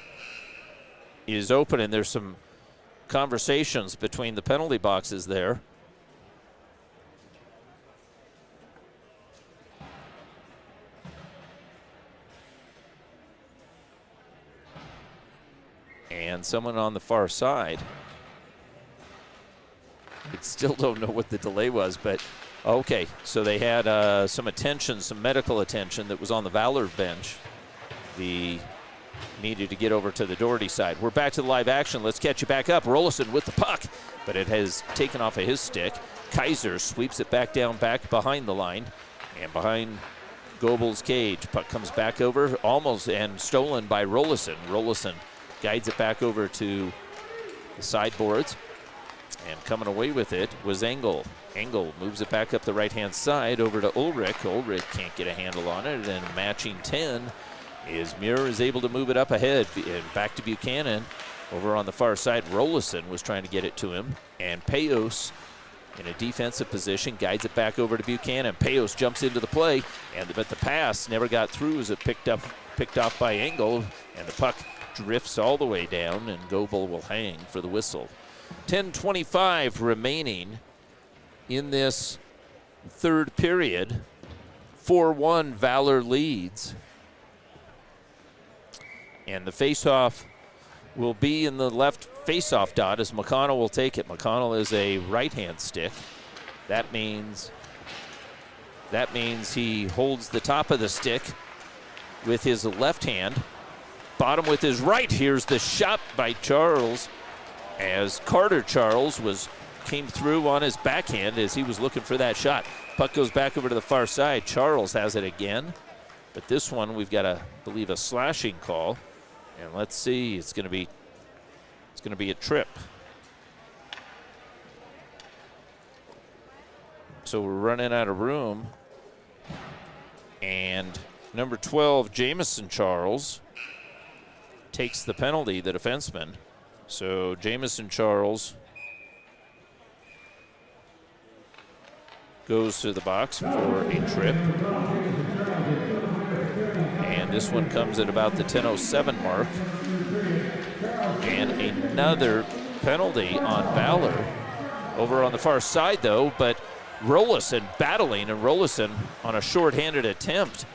is open, and there's some conversations between the penalty boxes there. And someone on the far side. I still don't know what the delay was, but okay. So they had some attention, some medical attention that was on the Valor bench. The needed to get over to the Doherty side. We're back to the live action. Let's catch you back up. Rollison with the puck, but it has taken off of his stick. Kaiser sweeps it back down, back behind the line, and behind Goebel's cage. Puck comes back over, almost, and stolen by Rollison. Rollison guides it back over to the sideboards, and coming away with it was Engel. Engel moves it back up the right-hand side over to Ulrich. Ulrich can't get a handle on it, and matching 10 is Muir is able to move it up ahead and back to Buchanan. Over on the far side, Rollison was trying to get it to him, and Payos in a defensive position guides it back over to Buchanan. Payos jumps into the play, but the pass never got through as it picked off by Engel, and the puck drifts all the way down, and Goebel will hang for the whistle. 10:25 remaining in this third period. 4-1 Valor leads. And the faceoff will be in the left faceoff dot as McConnell will take it. McConnell is a right-hand stick. That means he holds the top of the stick with his left hand, bottom with his right. Here's the shot by Charles as Carter Charles came through on his backhand as he was looking for that shot. Puck goes back over to the far side. Charles has it again, but this one we've got, I believe, a slashing call. And let's see, it's going to be a trip. So we're running out of room. And number 12, Jamison Charles, takes the penalty, the defenseman. So Jamison Charles goes to the box for a trip. And this one comes at about the 10:07 mark. And another penalty on Valor. Over on the far side, though, but Rollison battling, and Rollison on a short-handed attempt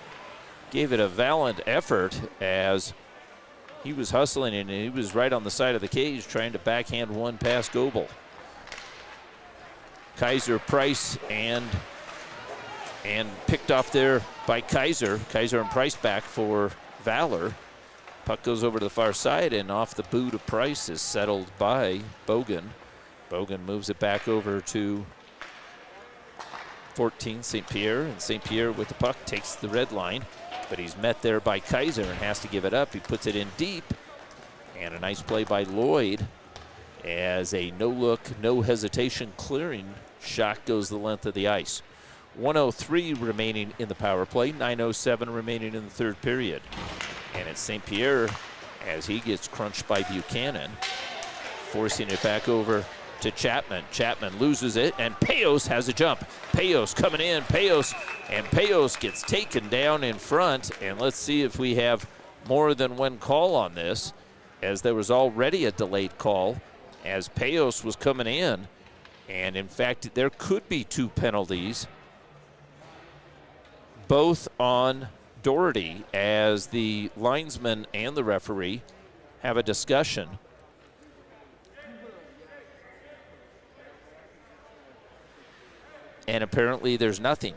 gave it a valiant effort as he was hustling, and he was right on the side of the cage trying to backhand one past Goebel. Kaiser, Price, and picked off there by Kaiser. Kaiser and Price back for Valor. Puck goes over to the far side, and off the boot of Price is settled by Bogan. Bogan moves it back over to 14, St. Pierre, and St. Pierre with the puck takes the red line, but he's met there by Kaiser and has to give it up. He puts it in deep, and a nice play by Lloyd as a no-look, no hesitation clearing shot goes the length of the ice. 1:03 remaining in the power play, 9:07 remaining in the third period. And it's St. Pierre as he gets crunched by Buchanan, forcing it back over to Chapman. Chapman loses it, and Payos has a jump. Payos coming in, Payos gets taken down in front, and let's see if we have more than one call on this, as there was already a delayed call as Payos was coming in, and in fact there could be two penalties, both on Doherty, as the linesman and the referee have a discussion. And apparently there's nothing.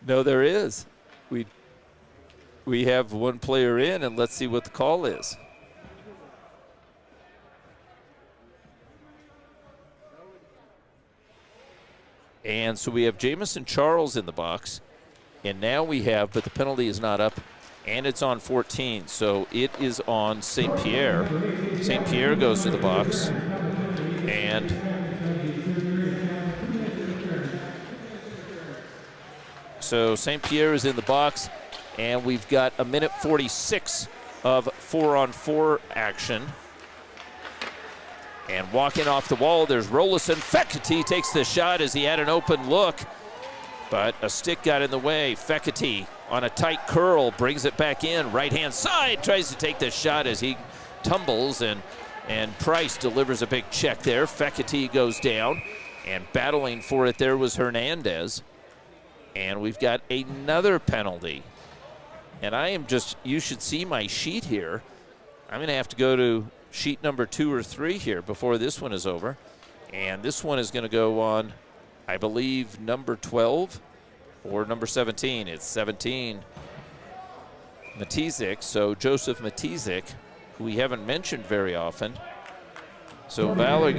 No, there is. We have one player in, and let's see what the call is. And so we have Jamison Charles in the box. And now we have, but the penalty is not up, and it's on 14. So it is on St. Pierre. St. Pierre goes to the box, and so St. Pierre is in the box, and we've got a minute 46 of 4-on-4 action. And walking off the wall, there's Rollison. Fekete takes the shot as he had an open look, but a stick got in the way. Fekete on a tight curl brings it back in. Right-hand side, tries to take the shot as he tumbles, and Price delivers a big check there. Fekete goes down, and battling for it there was Hernandez. And we've got another penalty. And I am just, you should see my sheet here. I'm going to have to go to sheet number 2 or 3 here before this one is over. And this one is going to go on, I believe, number 12 or number 17. It's 17. Matizik, so Joseph Matizik, who we haven't mentioned very often. So Valor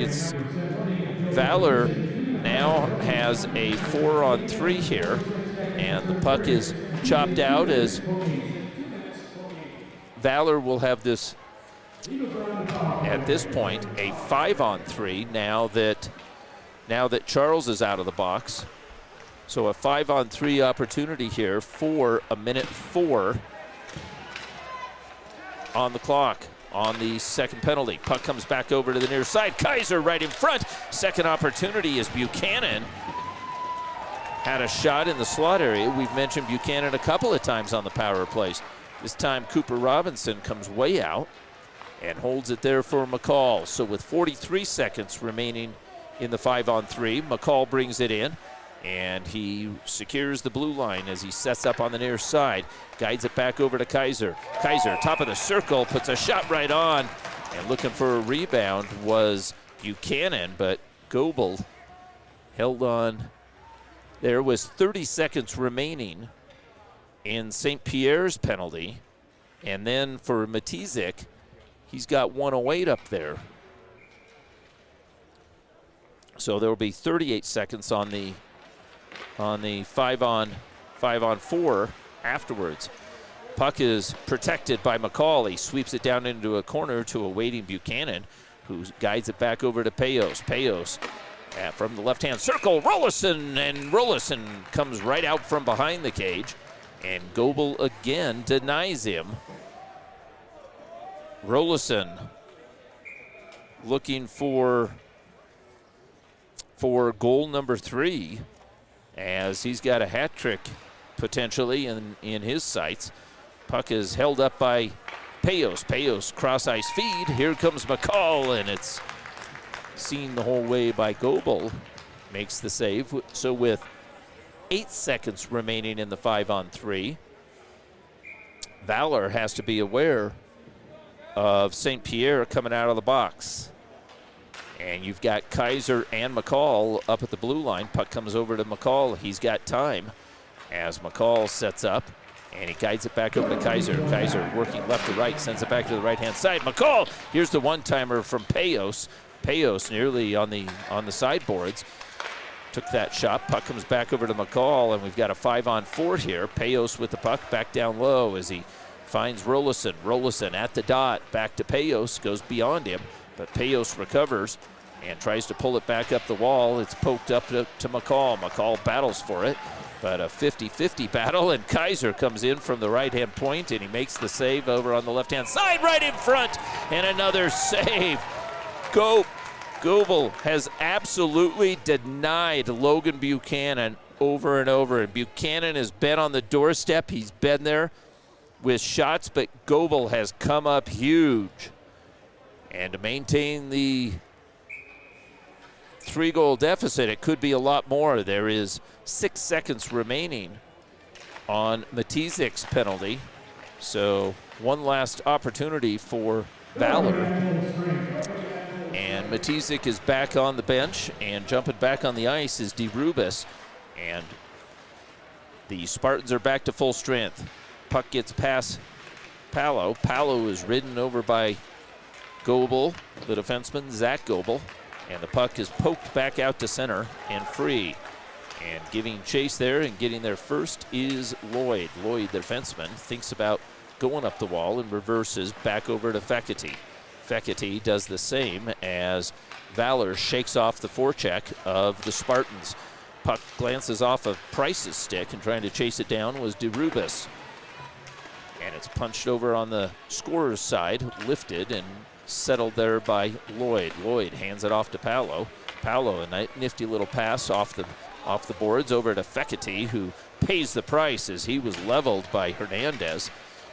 now has a 4-on-3 here, and the puck is chopped out as Valor will have this, at this point, a 5-on-3 now that Charles is out of the box. So a 5-on-3 opportunity here for a minute 4 on the clock on the second penalty. Puck comes back over to the near side. Kaiser right in front. Second opportunity is Buchanan. Had a shot in the slot area. We've mentioned Buchanan a couple of times on the power plays. This time Cooper Robinson comes way out and holds it there for McCall. So with 43 seconds remaining in the 5-on-3, McCall brings it in, and he secures the blue line as he sets up on the near side. Guides it back over to Kaiser. Kaiser, top of the circle, puts a shot right on. And looking for a rebound was Buchanan, but Goebel held on. There was 30 seconds remaining in St. Pierre's penalty. And then for Matizik, he's got 1:08 up there. So there will be 38 seconds on the 5-on-4 afterwards. Puck is protected by McCall. He sweeps it down into a corner to a waiting Buchanan, who guides it back over to Payos. Payos from the left-hand circle, Rollison comes right out from behind the cage, and Goebel again denies him. Rollison looking for for goal number 3, as he's got a hat trick potentially in his sights. Puck is held up by Payos. Payos cross ice feed. Here comes McCall, and it's seen the whole way by Goebel. Makes the save. So with 8 seconds remaining in the 5-on-3, Valor has to be aware of St. Pierre coming out of the box. And you've got Kaiser and McCall up at the blue line. Puck comes over to McCall. He's got time as McCall sets up, and he guides it back over to Kaiser. Kaiser working left to right, sends it back to the right-hand side. McCall, here's the one-timer from Payos. Payos nearly on the sideboards. Took that shot. Puck comes back over to McCall, and we've got a 5-on-4 here. Payos with the puck back down low as he finds Rollison. Rollison at the dot. Back to Payos. Goes beyond him, but Payos recovers and tries to pull it back up the wall. It's poked up to McCall. McCall battles for it, but a 50-50 battle, and Kaiser comes in from the right-hand point, and he makes the save over on the left-hand side, right in front, and another save. Goebel has absolutely denied Logan Buchanan over and over, and Buchanan has been on the doorstep. He's been there with shots, but Goebel has come up huge. And to maintain the 3-goal deficit, it could be a lot more. There is 6 seconds remaining on Matizik's penalty. So one last opportunity for Valor. And Matizik is back on the bench, and jumping back on the ice is DeRubis. And the Spartans are back to full strength. Puck gets past Palo. Palo is ridden over by Goebel, the defenseman, Zach Goebel. And the puck is poked back out to center and free. And giving chase there and getting there first is Lloyd. Lloyd, the defenseman, thinks about going up the wall and reverses back over to Fekete. Fekete does the same as Valor shakes off the forecheck of the Spartans. Puck glances off of Price's stick, and trying to chase it down was DeRubis. And it's punched over on the scorer's side, lifted and settled there by Lloyd. Lloyd hands it off to Palo. Palo, a nifty little pass off the boards over to Fekete, who pays the price as he was leveled by Hernandez.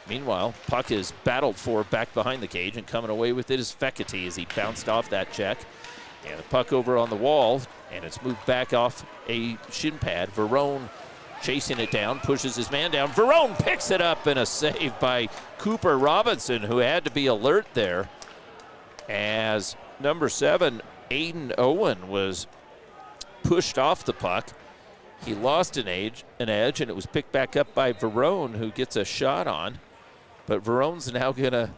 Meanwhile, puck is battled for back behind the cage, and coming away with it is Fekete as he bounced off that check. And the puck over on the wall, and it's moved back off a shin pad. Verone chasing it down, pushes his man down. Verone picks it up, and a save by Cooper Robinson, who had to be alert there, as number 7, Aiden Owen, was pushed off the puck. He lost an edge, and it was picked back up by Verone, who gets a shot on. But Verone's now going to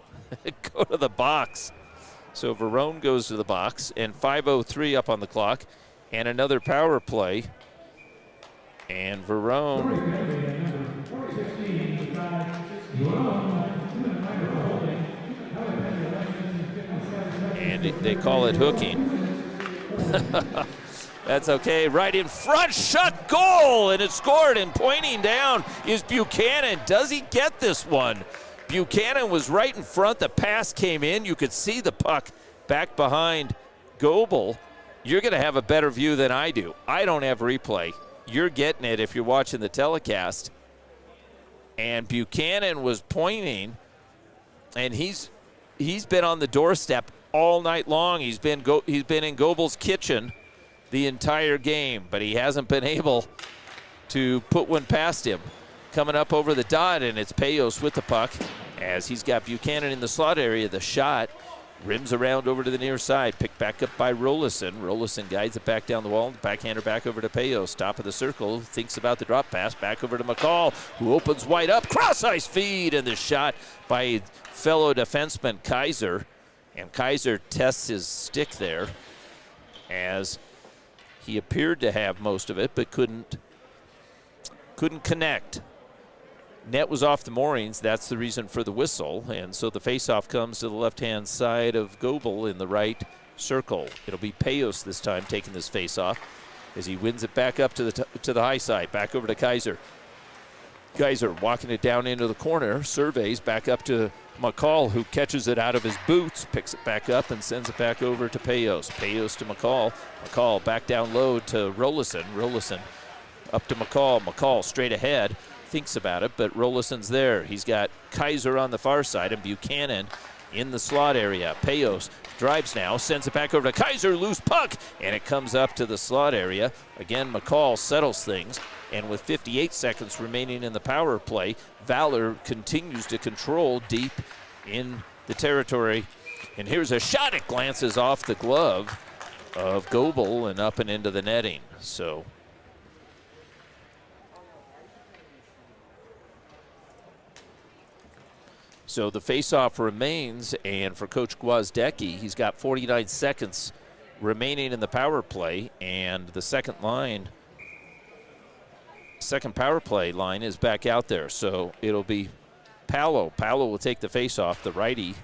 go to the box. So Verone goes to the box, and 5:03 up on the clock, and another power play. And Verone. And they call it hooking. That's okay. Right in front, shot, goal, and it's scored. And pointing down is Buchanan. Does he get this one? Buchanan was right in front. The pass came in. You could see the puck back behind Goebel. You're going to have a better view than I do. I don't have replay. You're getting it if you're watching the telecast. And Buchanan was pointing, and he's been on the doorstep all night long. He's been in Goebel's kitchen the entire game, but he hasn't been able to put one past him. Coming up over the dot, and it's Payos with the puck as he's got Buchanan in the slot area. The shot rims around over to the near side, picked back up by Rollison. Rollison guides it back down the wall, backhander back over to Payos. Top of the circle, thinks about the drop pass, back over to McCall, who opens wide up, cross ice feed, and the shot by fellow defenseman Kaiser. And Kaiser tests his stick there as he appeared to have most of it, but couldn't connect. Net was off the moorings. That's the reason for the whistle. And so the faceoff comes to the left-hand side of Goebel in the right circle. It'll be Payos this time taking this faceoff as he wins it back up to the high side. Back over to Kaiser. Kaiser walking it down into the corner. Surveys back up to McCall, who catches it out of his boots, picks it back up and sends it back over to Payos. Payos to McCall. McCall back down low to Rollison. Rollison up to McCall. McCall straight ahead. Thinks about it, but Rollison's there. He's got Kaiser on the far side and Buchanan in the slot area. Payos drives now, sends it back over to Kaiser, loose puck, and it comes up to the slot area. Again, McCall settles things, and with 58 seconds remaining in the power play, Valor continues to control deep in the territory. And here's a shot. It glances off the glove of Goebel and up and into the netting. So the faceoff remains, and for Coach Gwozdecki, he's got 49 seconds remaining in the power play, and the second power play line is back out there. So it'll be Paolo. Paolo will take the faceoff. The righty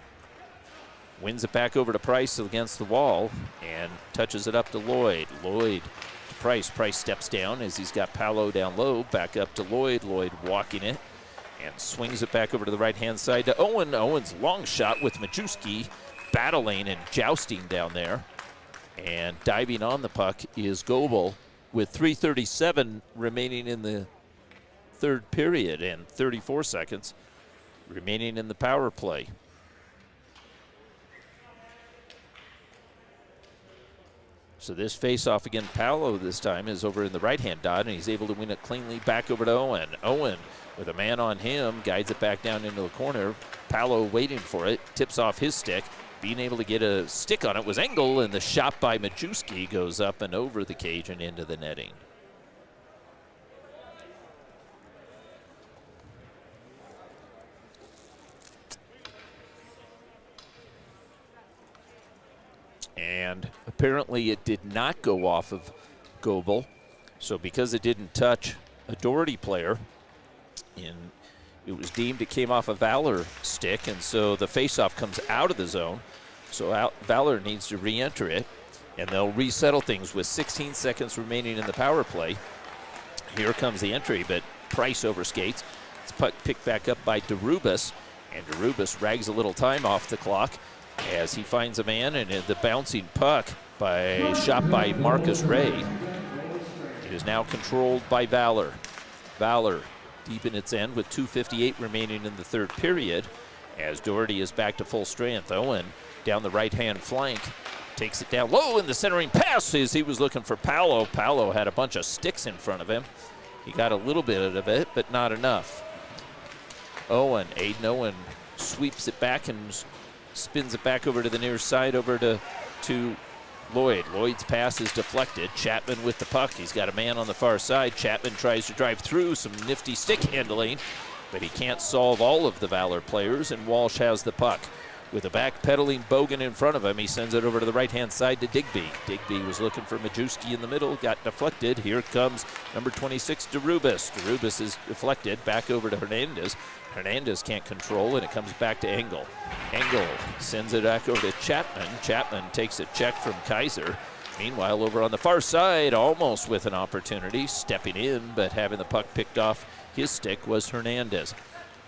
wins it back over to Price against the wall and touches it up to Lloyd. Lloyd to Price. Price steps down as he's got Paolo down low. Back up to Lloyd. Lloyd walking it and swings it back over to the right-hand side to Owen. Owen's long shot with Majewski battling and jousting down there. And diving on the puck is Goebel with 3:37 remaining in the third period and 34 seconds remaining in the power play. So this face-off again, Paolo this time is over in the right-hand dot, and he's able to win it cleanly back over to Owen. Owen with a man on him, guides it back down into the corner. Paolo waiting for it, tips off his stick. Being able to get a stick on it was Engel, and the shot by Majewski goes up and over the cage and into the netting. And apparently it did not go off of Goebel. So because it didn't touch a Doherty player, it was deemed it came off a Valor stick, and so the faceoff comes out of the zone. So Valor needs to re-enter it, and they'll resettle things with 16 seconds remaining in the power play. Here comes the entry, but Price overskates. It's puck picked back up by DeRubis, and DeRubis rags a little time off the clock as he finds a man, and the bouncing puck shot by Marcus Ray. It is now controlled by Valor. Valor deep in its end with 2:58 remaining in the third period as Doherty is back to full strength. Owen down the right-hand flank takes it down low in the centering pass as he was looking for Paolo. Paolo had a bunch of sticks in front of him. He got a little bit of it, but not enough. Aiden Owen sweeps it back and spins it back over to the near side over to Lloyd. Lloyd's pass is deflected. Chapman with the puck. He's got a man on the far side. Chapman tries to drive through, some nifty stick handling, but he can't solve all of the Valor players, and Walsh has the puck. With a back-pedaling Bogan in front of him, he sends it over to the right-hand side to Digby. Digby was looking for Majewski in the middle, got deflected. Here comes number 26, DeRubis. DeRubis is deflected back over to Hernandez. Hernandez can't control, and it comes back to Engel. Engel sends it back over to Chapman. Chapman takes a check from Kaiser. Meanwhile, over on the far side, almost with an opportunity, stepping in, but having the puck picked off his stick was Hernandez.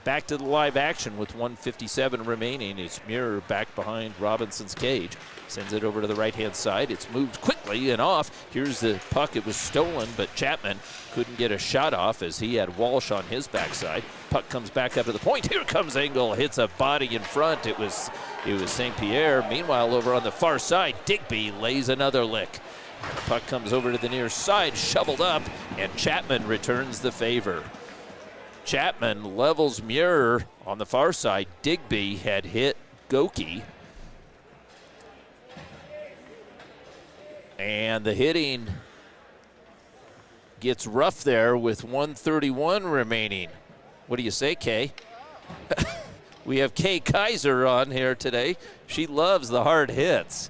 Back to the live action with 1:57 remaining. It's Muir back behind Robinson's cage. Sends it over to the right-hand side. It's moved quickly and off. Here's the puck. It was stolen, but Chapman couldn't get a shot off as he had Walsh on his backside. Puck comes back up to the point. Here comes Engel. Hits a body in front. It was St. Pierre. Meanwhile, over on the far side, Digby lays another lick. The puck comes over to the near side, shoveled up, and Chapman returns the favor. Chapman levels Muir on the far side. Digby had hit Goki. And the hitting gets rough there with 1:31 remaining. What do you say, Kay? We have Kay Kaiser on here today. She loves the hard hits.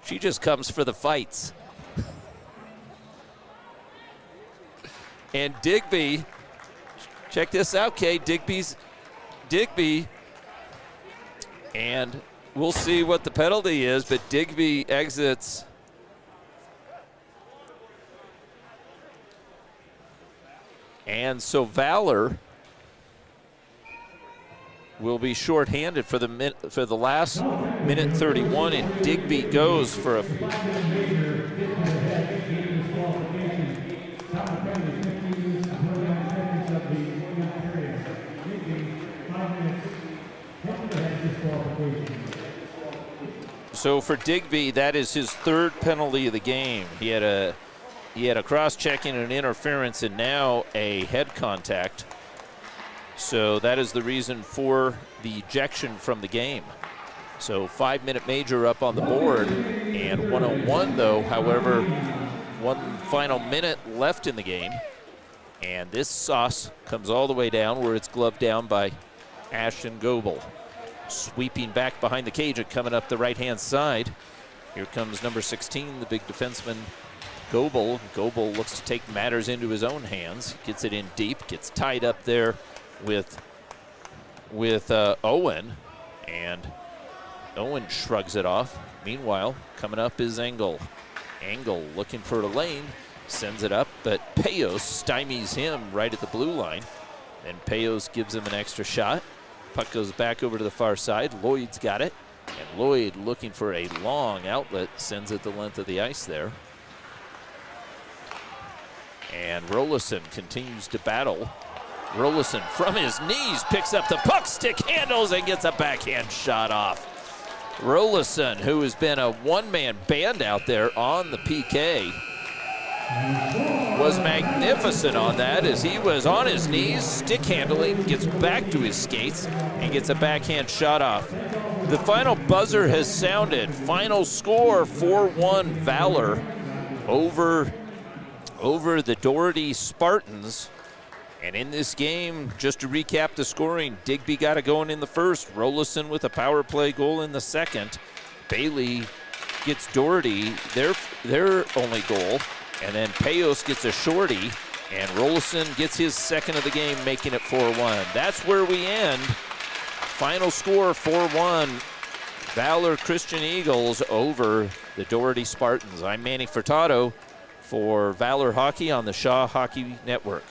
She just comes for the fights. And Digby, check this out, Kay. Digby, and we'll see what the penalty is, but Digby exits. And so Valor will be shorthanded for the last minute 31, and Digby goes for a So for Digby, that is his third penalty of the game. He had a cross-checking and an interference, and now a head contact. So that is the reason for the ejection from the game. So 5-minute major up on the board, and 101 though, however, one final minute left in the game. And this sauce comes all the way down where it's gloved down by Ashton Goebel. Sweeping back behind the cage and coming up the right-hand side. Here comes number 16, the big defenseman, Goebel. Goebel looks to take matters into his own hands. Gets it in deep, gets tied up there with Owen, and Owen shrugs it off. Meanwhile, coming up is Engel. Engel looking for a lane, sends it up, but Payos stymies him right at the blue line. And Payos gives him an extra shot. Puck goes back over to the far side. Lloyd's got it. And Lloyd, looking for a long outlet, sends it the length of the ice there. And Rolison continues to battle. Rolison from his knees picks up the puck, stick handles, and gets a backhand shot off. Rolison, who has been a one-man band out there on the PK, was magnificent on that as he was on his knees, stick handling, gets back to his skates, and gets a backhand shot off. The final buzzer has sounded. Final score, 4-1 Valor over the Doherty Spartans. And in this game, just to recap the scoring, Digby got it going in the first. Rolison with a power play goal in the second. Bailey gets Doherty their only goal. And then Payos gets a shorty, and Rolison gets his second of the game, making it 4-1. That's where we end. Final score, 4-1. Valor Christian Eagles over the Doherty Spartans. I'm Manny Furtado for Valor Hockey on the Shaw Hockey Network.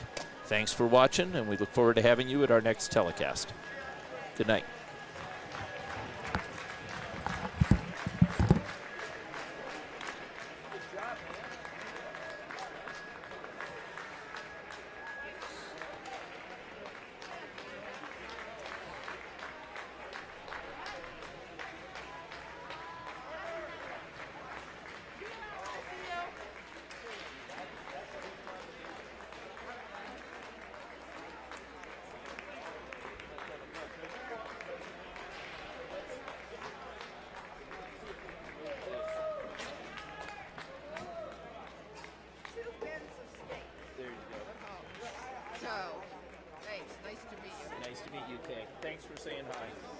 Thanks for watching, and we look forward to having you at our next telecast. Good night. So, thanks. Nice to meet you. Nice to meet you, Kay. Thanks for saying hi.